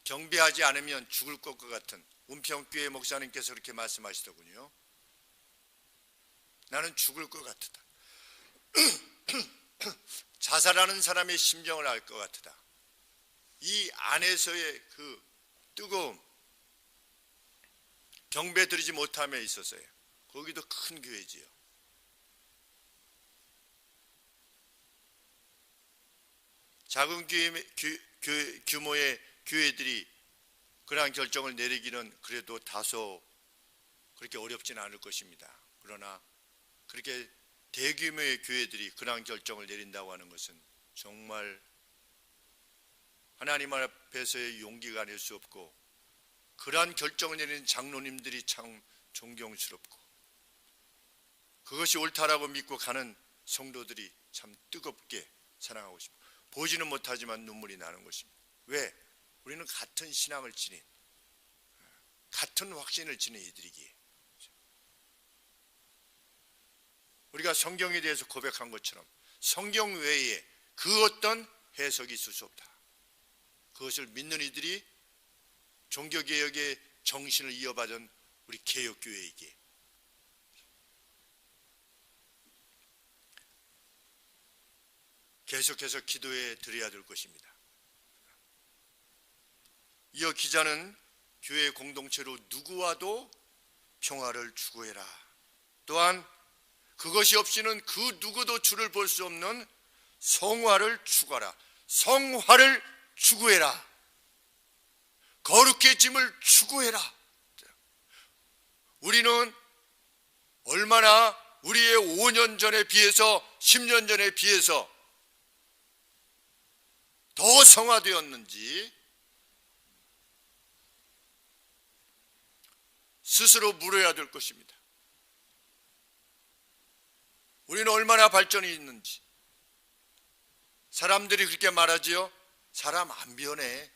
경배하지 않으면 죽을 것 같은 은평교회 목사님께서 그렇게 말씀하시더군요. 나는 죽을 것 같다. 자살하는 사람의 심정을 알 것 같다. 이 안에서의 그 뜨거움, 경배 드리지 못함에 있어서요. 거기도 큰 교회지요. 작은 규모의 교회들이 그러한 결정을 내리기는 그래도 다소 그렇게 어렵지는 않을 것입니다. 그러나 그렇게 대규모의 교회들이 그러한 결정을 내린다고 하는 것은 정말 하나님 앞에서의 용기가 아닐 수 없고, 그러한 결정을 내리는 장로님들이 참 존경스럽고, 그것이 옳다라고 믿고 가는 성도들이 참 뜨겁게 사랑하고 싶고, 보지는 못하지만 눈물이 나는 것입니다. 왜? 우리는 같은 신앙을 지닌, 같은 확신을 지닌 이들이기에 우리가 성경에 대해서 고백한 것처럼 성경 외에 그 어떤 해석이 있을 수 없다. 그것을 믿는 이들이 종교개혁의 정신을 이어받은 우리 개혁교회이기에 계속해서 기도해 드려야 될 것입니다. 이어 기자는 교회 공동체로 누구와도 평화를 추구해라. 또한 그것이 없이는 그 누구도 주를 볼 수 없는 성화를 추구하라. 성화를 추구해라. 거룩해짐을 추구해라. 우리는 얼마나 우리의 5년 전에 비해서 10년 전에 비해서 더 성화되었는지 스스로 물어야 될 것입니다. 우리는 얼마나 발전이 있는지. 사람들이 그렇게 말하지요. 사람 안 변해.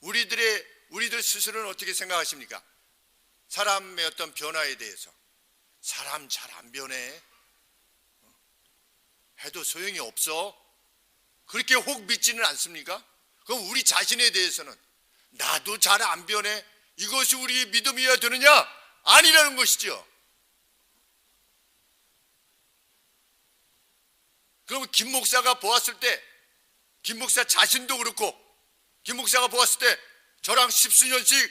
우리들 스스로는 어떻게 생각하십니까? 사람의 어떤 변화에 대해서. 사람 잘 안 변해. 해도 소용이 없어. 그렇게 혹 믿지는 않습니까? 그럼 우리 자신에 대해서는 나도 잘 안 변해. 이것이 우리의 믿음이어야 되느냐? 아니라는 것이죠. 그럼 김 목사가 보았을 때, 김 목사 자신도 그렇고, 김 목사가 보았을 때 저랑 십수년씩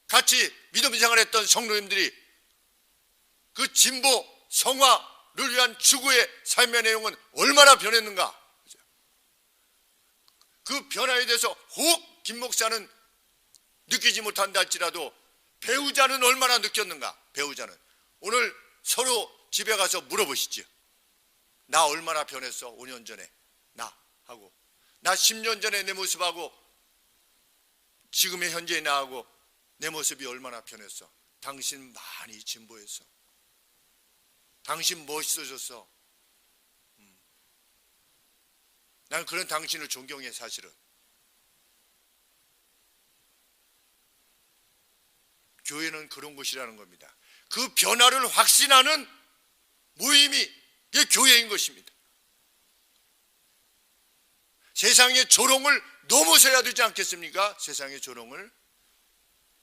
같이 믿음 생활했던 성도님들이 그 진보 성화를 위한 추구의 삶의 내용은 얼마나 변했는가. 그 변화에 대해서 혹 김 목사는 느끼지 못한다 할지라도 배우자는 얼마나 느꼈는가. 배우자는 오늘 서로 집에 가서 물어보시죠. 나 얼마나 변했어? 5년 전에 나 하고, 나 10년 전에 내 모습하고 지금의 현재에 나하고 내 모습이 얼마나 변했어. 당신 많이 진보했어. 당신 멋있어졌어. 난 그런 당신을 존경해. 사실은 교회는 그런 곳이라는 겁니다. 그 변화를 확신하는 모임이 이게 교회인 것입니다. 세상의 조롱을 넘어서야 되지 않겠습니까? 세상의 조롱을.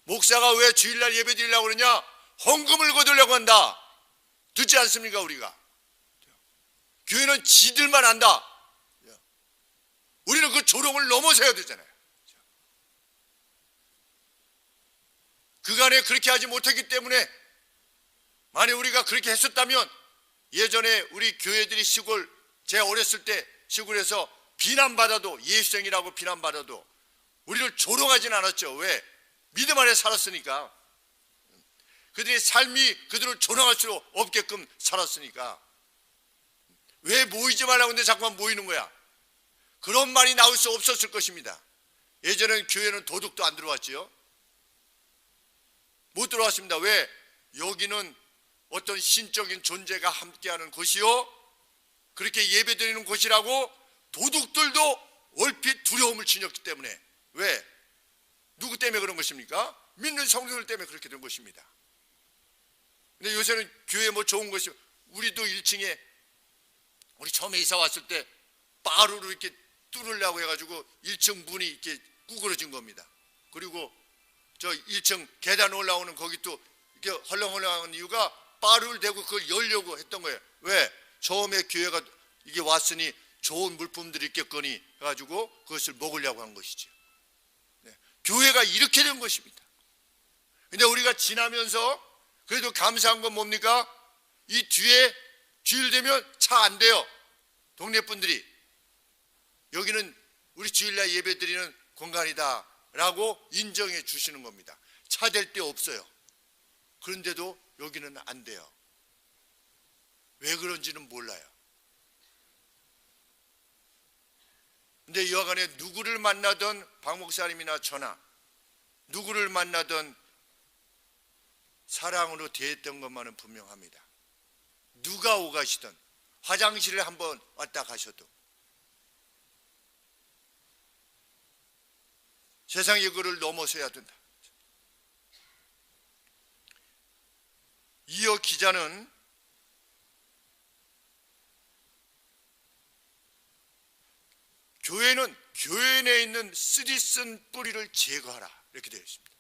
목사가 왜 주일날 예배 드리려고 그러냐? 헌금을 거두려고 한다. 듣지 않습니까? 우리가. 교회는 지들만 안다. 우리는 그 조롱을 넘어서야 되잖아요. 그간에 그렇게 하지 못했기 때문에, 만약 우리가 그렇게 했었다면 예전에 우리 교회들이 시골, 제가 어렸을 때 시골에서 비난받아도, 예수쟁이라고 비난받아도 우리를 조롱하진 않았죠. 왜? 믿음 안에 살았으니까. 그들의 삶이 그들을 조롱할 수 없게끔 살았으니까. 왜 모이지 말라고 하는데 자꾸만 모이는 거야? 그런 말이 나올 수 없었을 것입니다. 예전에는 교회는 도둑도 안 들어왔지요. 못 들어왔습니다. 왜? 여기는 어떤 신적인 존재가 함께하는 곳이요, 그렇게 예배드리는 곳이라고 도둑들도 얼핏 두려움을 지녔기 때문에. 왜? 누구 때문에 그런 것입니까? 믿는 성도들 때문에 그렇게 된 것입니다. 근데 요새는 교회 뭐 좋은 것이, 우리도 1층에 우리 처음에 이사 왔을 때 바로로 이렇게 뚫으려고 해가지고 1층 문이 이렇게 구부러진 겁니다. 그리고 저 1층 계단 올라오는 거기 또 이렇게 헐렁헐렁한 이유가 바로를 대고 그걸 열려고 했던 거예요. 왜? 처음에 교회가 이게 왔으니 좋은 물품들이 있겠거니 해가지고 그것을 먹으려고 한 것이죠. 네. 교회가 이렇게 된 것입니다. 근데 우리가 지나면서 그래도 감사한 건 뭡니까? 이 뒤에 주일 되면 차 안 돼요. 동네 분들이. 여기는 우리 주일날 예배 드리는 공간이다 라고 인정해 주시는 겁니다. 차 댈 데 없어요. 그런데도 여기는 안 돼요. 왜 그런지는 몰라요. 근데 여하간에 누구를 만나든, 박 목사님이나 저나 누구를 만나든 사랑으로 대했던 것만은 분명합니다. 누가 오가시든, 화장실에 한번 왔다 가셔도 세상의 그를 넘어서야 된다. 이어 기자는 교회는 교회 내에 있는 쓰디쓴 뿌리를 제거하라, 이렇게 되어 있습니다.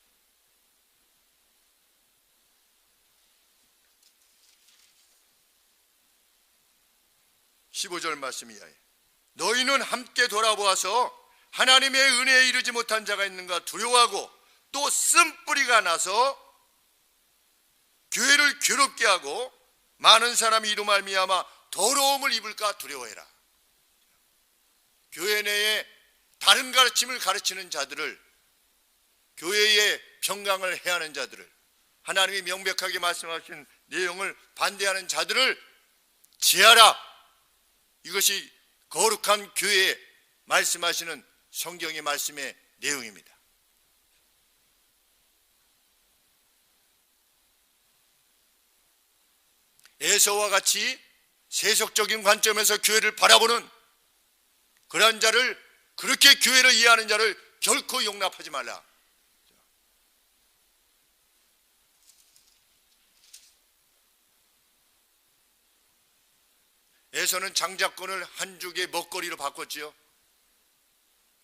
(15절) 말씀이야. 너희는 함께 돌아보아서 하나님의 은혜에 이르지 못한 자가 있는가 두려워하고, 또 쓴뿌리가 나서 교회를 괴롭게 하고 많은 사람이 이로 말미암아 더러움을 입을까 두려워해라. 교회 내에 다른 가르침을 가르치는 자들을, 교회의 평강을 해하는 자들을, 하나님이 명백하게 말씀하신 내용을 반대하는 자들을 제하라. 이것이 거룩한 교회에 말씀하시는 성경의 말씀의 내용입니다. 에서와 같이 세속적인 관점에서 교회를 바라보는 그런 자를, 그렇게 교회를 이해하는 자를 결코 용납하지 말라. 에서는 장자권을 한 죽의 먹거리로 바꿨지요.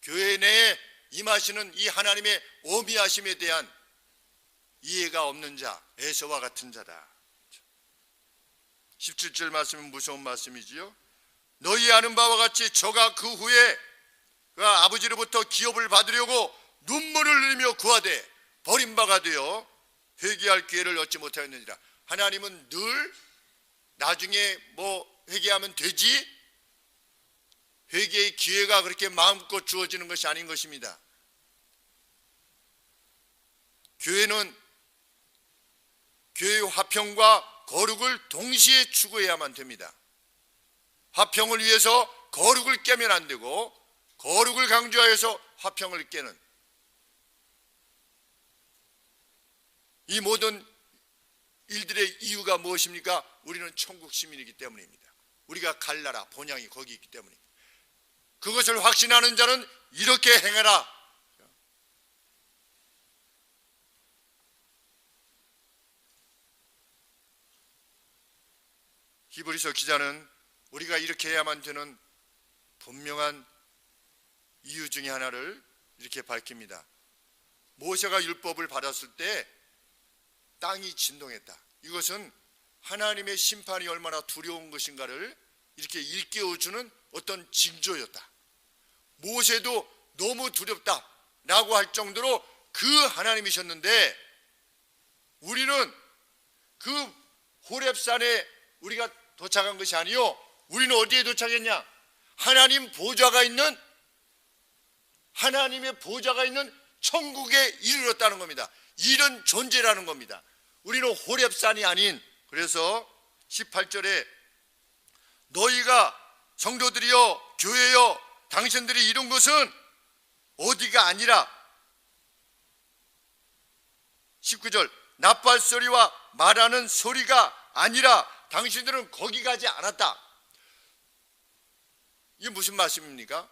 교회 내에 임하시는 이 하나님의 어미하심에 대한 이해가 없는 자, 에서와 같은 자다. 17절 말씀은 무서운 말씀이지요. 너희 아는 바와 같이 저가 그 후에 그 아버지로부터 기업을 받으려고 눈물을 흘리며 구하되 버림바가 되어 회개할 기회를 얻지 못하였느니라. 하나님은 늘 나중에 뭐 회개하면 되지, 회개의 기회가 그렇게 마음껏 주어지는 것이 아닌 것입니다. 교회는 교회의 화평과 거룩을 동시에 추구해야만 됩니다. 화평을 위해서 거룩을 깨면 안 되고, 거룩을 강조하여서 화평을 깨는, 이 모든 일들의 이유가 무엇입니까? 우리는 천국 시민이기 때문입니다. 우리가 갈 나라 본향이 거기 있기 때문에 그것을 확신하는 자는 이렇게 행해라. 히브리서 기자는 우리가 이렇게 해야만 되는 분명한 이유 중에 하나를 이렇게 밝힙니다. 모세가 율법을 받았을 때 땅이 진동했다. 이것은 하나님의 심판이 얼마나 두려운 것인가를 이렇게 일깨워주는 어떤 징조였다. 모세도 너무 두렵다라고 할 정도로 그 하나님이셨는데 우리는 그 호렙산에 우리가 도착한 것이 아니요, 우리는 어디에 도착했냐? 하나님의 보좌가 있는 천국에 이르렀다는 겁니다. 이런 존재라는 겁니다. 우리는 호렙산이 아닌, 그래서 18절에 너희가 성도들이여 교회여 당신들이 이룬 것은 어디가 아니라 19절 나팔소리와 말하는 소리가 아니라 당신들은 거기 가지 않았다. 이게 무슨 말씀입니까?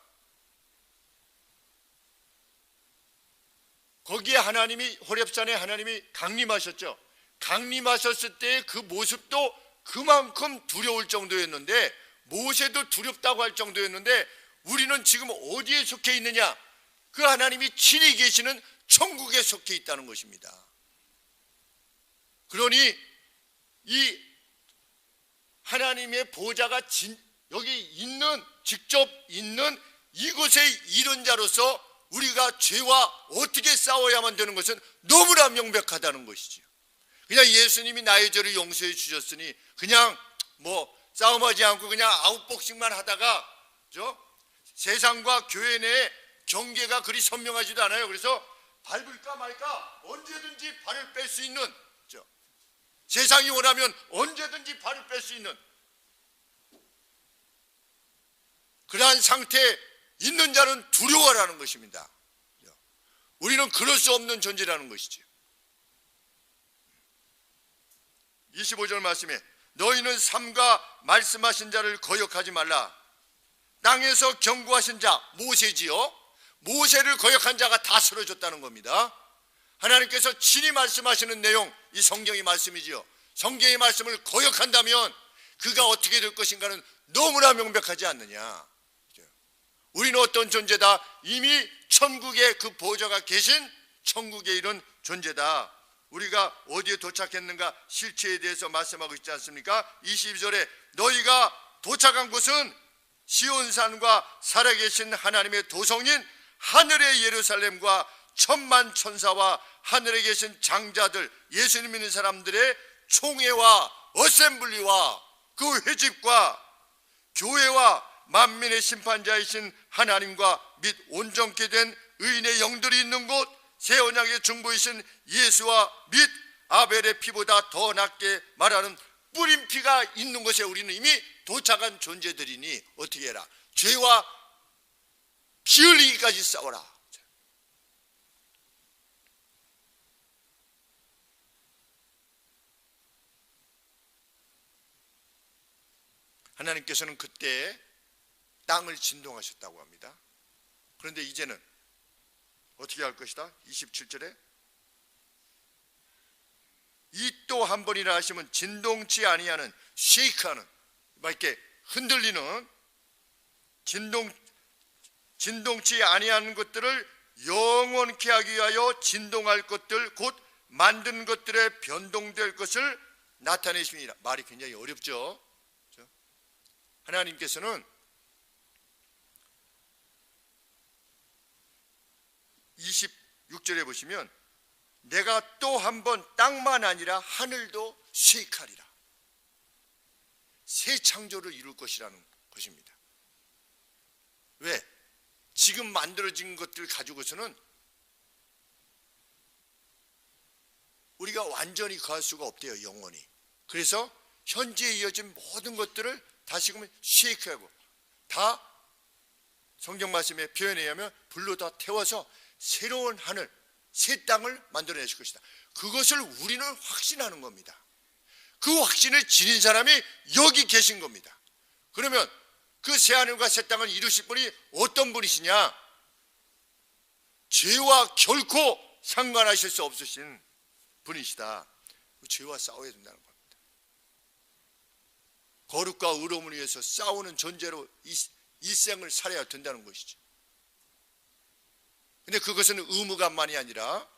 거기에 하나님이, 호렙산에 하나님이 강림하셨죠. 강림하셨을 때의 그 모습도 그만큼 두려울 정도였는데, 모세도 두렵다고 할 정도였는데, 우리는 지금 어디에 속해 있느냐? 그 하나님이 친히 계시는 천국에 속해 있다는 것입니다. 그러니 이 하나님의 보좌가 여기 있는, 직접 있는 이곳에 이른 자로서 우리가 죄와 어떻게 싸워야만 되는 것은 너무나 명백하다는 것이죠. 그냥 예수님이 나의 죄를 용서해 주셨으니 그냥 싸움하지 않고 그냥 아웃복싱만 하다가 세상과 교회 내에 경계가 그리 선명하지도 않아요. 그래서 밟을까 말까 언제든지 발을 뺄 수 있는, 세상이 원하면 언제든지 발을 뺄 수 있는 그러한 상태에 있는 자는 두려워라는 것입니다. 우리는 그럴 수 없는 존재라는 것이죠. 25절 말씀에 너희는 삼가 말씀하신 자를 거역하지 말라. 땅에서 경고하신 자 모세지요. 모세를 거역한 자가 다 쓰러졌다는 겁니다. 하나님께서 친히 말씀하시는 내용, 이 성경의 말씀이지요. 성경의 말씀을 거역한다면 그가 어떻게 될 것인가는 너무나 명백하지 않느냐. 우리는 어떤 존재다? 이미 천국에 그 보좌가 계신 천국에 이른 존재다. 우리가 어디에 도착했는가 실체에 대해서 말씀하고 있지 않습니까? 22절에 너희가 도착한 곳은 시온산과 살아계신 하나님의 도성인 하늘의 예루살렘과 천만 천사와 하늘에 계신 장자들, 예수님 믿는 사람들의 총회와 어셈블리와 그 회집과 교회와 만민의 심판자이신 하나님과 및 온전케 된 의인의 영들이 있는 곳, 새 언약의 중보이신 예수와 및 아벨의 피보다 더 낫게 말하는 뿌린 피가 있는 곳에 우리는 이미 도착한 존재들이니 어떻게 해라? 죄와 피 흘리기까지 싸워라. 하나님께서는 그때 땅을 진동하셨다고 합니다. 그런데 이제는 어떻게 할 것이다? 27절에 이 또 한 번이라 하시면 진동치 아니하는, 쉐이크하는, 막 이렇게 흔들리는, 진동치 아니하는 것들을 영원케 하기 위하여 진동할 것들 곧 만든 것들에 변동될 것을 나타내십니다. 말이 굉장히 어렵죠. 하나님께서는 26절에 보시면 내가 또 한 번 땅만 아니라 하늘도 쉐이크하리라. 새 창조를 이룰 것이라는 것입니다. 왜? 지금 만들어진 것들 가지고서는 우리가 완전히 거할 수가 없대요, 영원히. 그래서 현재에 이어진 모든 것들을 다시금 쉐이크하고 다 성경 말씀의 표현에 의하면 불로 다 태워서 새로운 하늘, 새 땅을 만들어내실 것이다. 그것을 우리는 확신하는 겁니다. 그 확신을 지닌 사람이 여기 계신 겁니다. 그러면 그 새하늘과 새 땅을 이루실 분이 어떤 분이시냐? 죄와 결코 상관하실 수 없으신 분이시다. 죄와 싸워야 된다는 겁니다. 거룩과 의로움을 위해서 싸우는 존재로 일생을 살아야 된다는 것이죠. 근데 그것은 의무감만이 아니라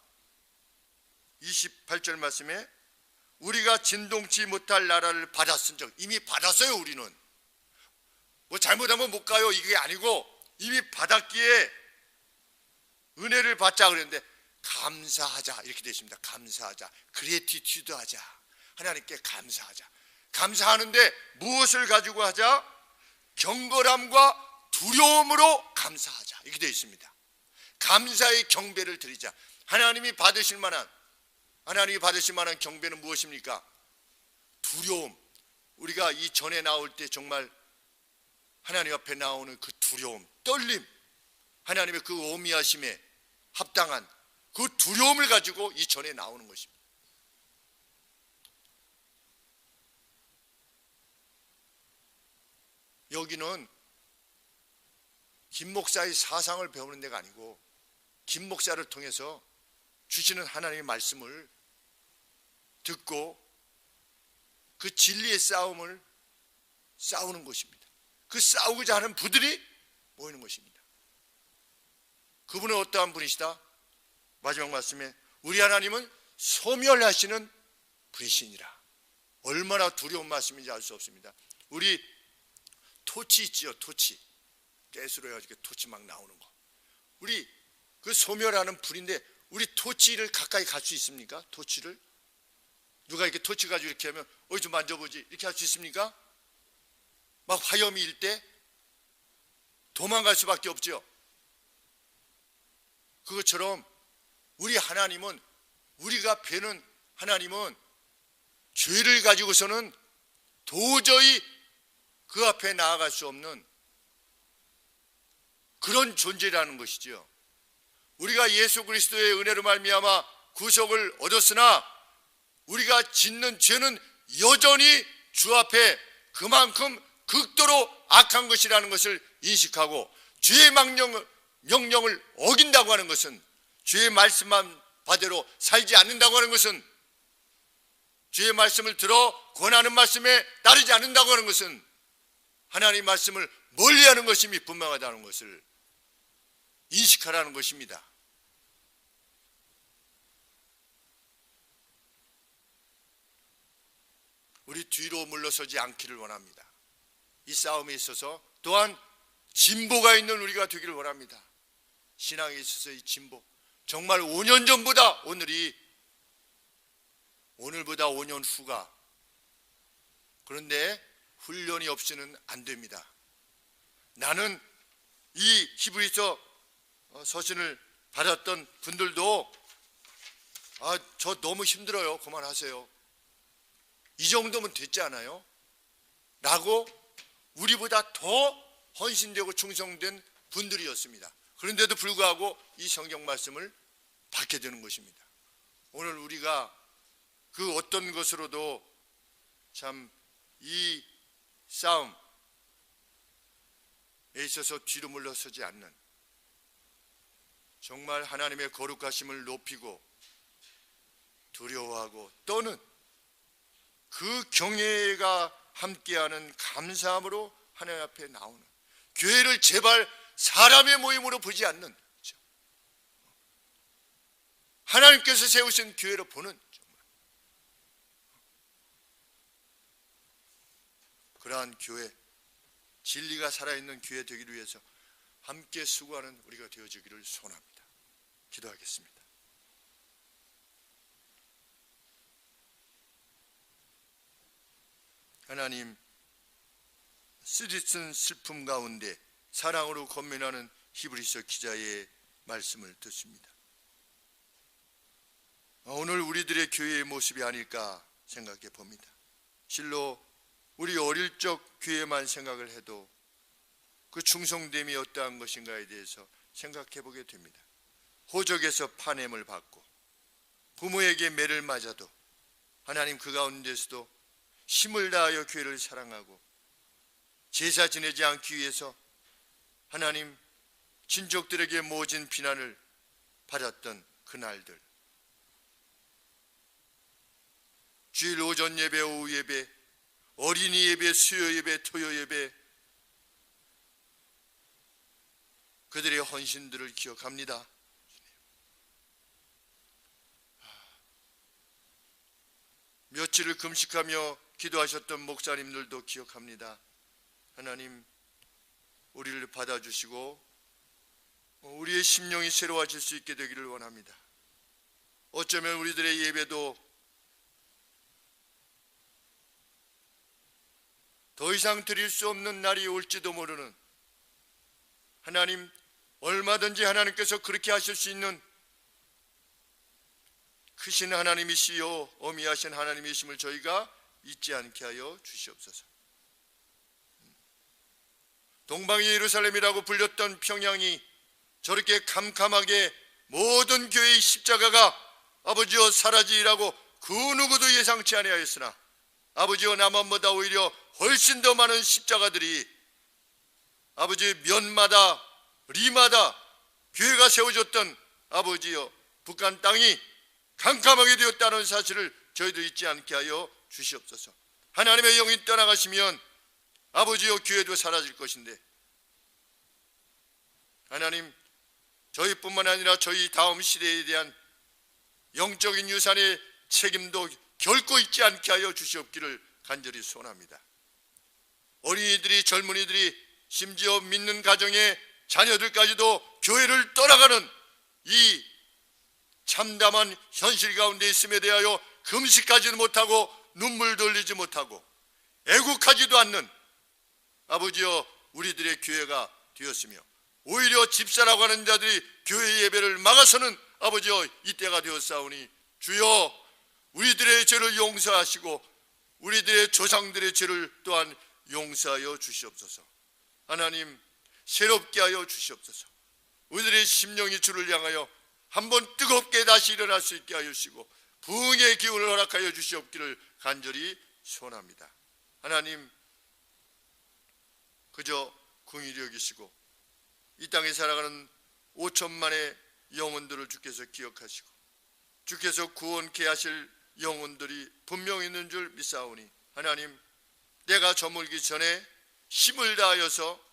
28절 말씀에 우리가 진동치 못할 나라를 받았은즉, 이미 받았어요. 우리는 뭐 잘못하면 못 가요 이게 아니고 이미 받았기에 은혜를 받자 그랬는데 감사하자 이렇게 되어 있습니다. 감사하자, 그레티튜드 하자, 하나님께 감사하자. 감사하는데 무엇을 가지고 하자? 경건함과 두려움으로 감사하자 이렇게 되어 있습니다. 감사의 경배를 드리자. 하나님이 받으실 만한 경배는 무엇입니까? 두려움. 우리가 이 전에 나올 때 정말 하나님 앞에 나오는 그 두려움, 떨림, 하나님의 그 오미하심에 합당한 그 두려움을 가지고 이 전에 나오는 것입니다. 여기는 김 목사의 사상을 배우는 데가 아니고 김 목사를 통해서 주시는 하나님의 말씀을 듣고 그 진리의 싸움을 싸우는 것입니다. 그 싸우고자 하는 부들이 모이는 것입니다. 그분은 어떠한 분이시다? 마지막 말씀에 우리 하나님은 소멸하시는 분이시니라. 얼마나 두려운 말씀인지 알 수 없습니다. 우리 토치 있지요. 토치 가스로 해가지고 토치 막 나오는 거. 우리 그 소멸하는 불인데 우리 토치를 가까이 갈 수 있습니까? 토치를 누가 이렇게 토치 가지고 이렇게 하면 어디 좀 만져보지 이렇게 할 수 있습니까? 막 화염이 일 때 도망갈 수밖에 없죠. 그것처럼 우리 하나님은, 우리가 뵈는 하나님은 죄를 가지고서는 도저히 그 앞에 나아갈 수 없는 그런 존재라는 것이죠. 우리가 예수 그리스도의 은혜로 말미암아 구속을 얻었으나 우리가 짓는 죄는 여전히 주 앞에 그만큼 극도로 악한 것이라는 것을 인식하고 죄의 명령을 어긴다고 하는 것은, 죄의 말씀만 바대로 살지 않는다고 하는 것은, 주의 말씀을 들어 권하는 말씀에 따르지 않는다고 하는 것은 하나님의 말씀을 멀리하는 것임이 분명하다는 것을 인식하라는 것입니다. 우리 뒤로 물러서지 않기를 원합니다. 이 싸움에 있어서 또한 진보가 있는 우리가 되기를 원합니다. 신앙에 있어서 이 진보, 정말 5년 전보다 오늘보다 5년 후가, 그런데 훈련이 없이는 안 됩니다. 나는 이 히브리서 서신을 받았던 분들도 저 너무 힘들어요, 그만하세요, 이 정도면 됐지 않아요? 라고 우리보다 더 헌신되고 충성된 분들이었습니다. 그런데도 불구하고 이 성경 말씀을 받게 되는 것입니다. 오늘 우리가 그 어떤 것으로도 참 이 싸움에 있어서 뒤로 물러서지 않는, 정말 하나님의 거룩하심을 높이고 두려워하고 떠는 그 경외가 함께하는 감사함으로 하나님 앞에 나오는, 교회를 제발 사람의 모임으로 보지 않는, 하나님께서 세우신 교회로 보는, 그러한 교회, 진리가 살아있는 교회 되기를 위해서 함께 수고하는 우리가 되어주기를 소원합니다. 기도하겠습니다. 하나님, 쓰디쓴 슬픔 가운데 사랑으로 권면하는 히브리서 기자의 말씀을 듣습니다. 오늘 우리들의 교회의 모습이 아닐까 생각해 봅니다. 실로 우리 어릴 적 교회만 생각을 해도 그 충성됨이 어떠한 것인가에 대해서 생각해 보게 됩니다. 호적에서 파냄을 받고 부모에게 매를 맞아도 하나님 그 가운데서도 힘을 다하여 교회를 사랑하고 제사 지내지 않기 위해서 하나님 친족들에게 모진 비난을 받았던 그날들, 주일 오전 예배, 오후 예배, 어린이 예배, 수요 예배, 토요 예배, 그들의 헌신들을 기억합니다. 며칠을 금식하며 기도하셨던 목사님들도 기억합니다. 하나님, 우리를 받아주시고 우리의 심령이 새로워질 수 있게 되기를 원합니다. 어쩌면 우리들의 예배도 더 이상 드릴 수 없는 날이 올지도 모르는, 하나님 얼마든지 하나님께서 그렇게 하실 수 있는 크신 하나님이시요 어미하신 하나님이심을 저희가 잊지 않게 하여 주시옵소서. 동방의 예루살렘이라고 불렸던 평양이 저렇게 캄캄하게 모든 교회의 십자가가 아버지여 사라지라고 그 누구도 예상치 아니하였으나 아버지여 남한보다 오히려 훨씬 더 많은 십자가들이 아버지 면마다 리마다 교회가 세워졌던 아버지여 북한 땅이 캄캄하게 되었다는 사실을 저희도 잊지 않게 하여 주시옵소서. 하나님의 영이 떠나가시면 아버지여 교회도 사라질 것인데, 하나님 저희뿐만 아니라 저희 다음 시대에 대한 영적인 유산의 책임도 결코 잊지 않게 하여 주시옵기를 간절히 소원합니다. 어린이들이, 젊은이들이, 심지어 믿는 가정의 자녀들까지도 교회를 떠나가는 이 참담한 현실 가운데 있음에 대하여 금식하지도 못하고 눈물도 흘리지 못하고 애국하지도 않는 아버지여 우리들의 교회가 되었으며, 오히려 집사라고 하는 자들이 교회 예배를 막아서는 아버지여 이때가 되었사오니 주여 우리들의 죄를 용서하시고 우리들의 조상들의 죄를 또한 용서하여 주시옵소서. 하나님 새롭게 하여 주시옵소서. 우리들의 심령이 주를 향하여 한번 뜨겁게 다시 일어날 수 있게 하여 주시고 부흥의 기운을 허락하여 주시옵기를 간절히 소원합니다. 하나님 그저 긍휼히 여기시고 이 땅에 살아가는 5천만의 영혼들을 주께서 기억하시고 주께서 구원케 하실 영혼들이 분명히 있는 줄 믿사오니 하나님 때가 저물기 전에 힘을 다하여서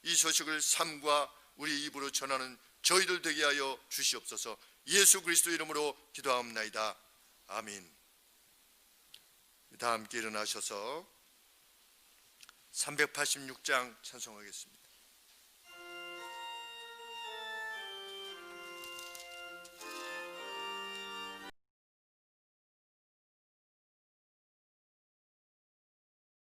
이 소식을 삶과 우리 입으로 전하는 저희들 되게 하여 주시옵소서. 예수 그리스도 이름으로 기도하옵나이다. 아멘. 다 함께 일어나셔서 386장 찬송하겠습니다.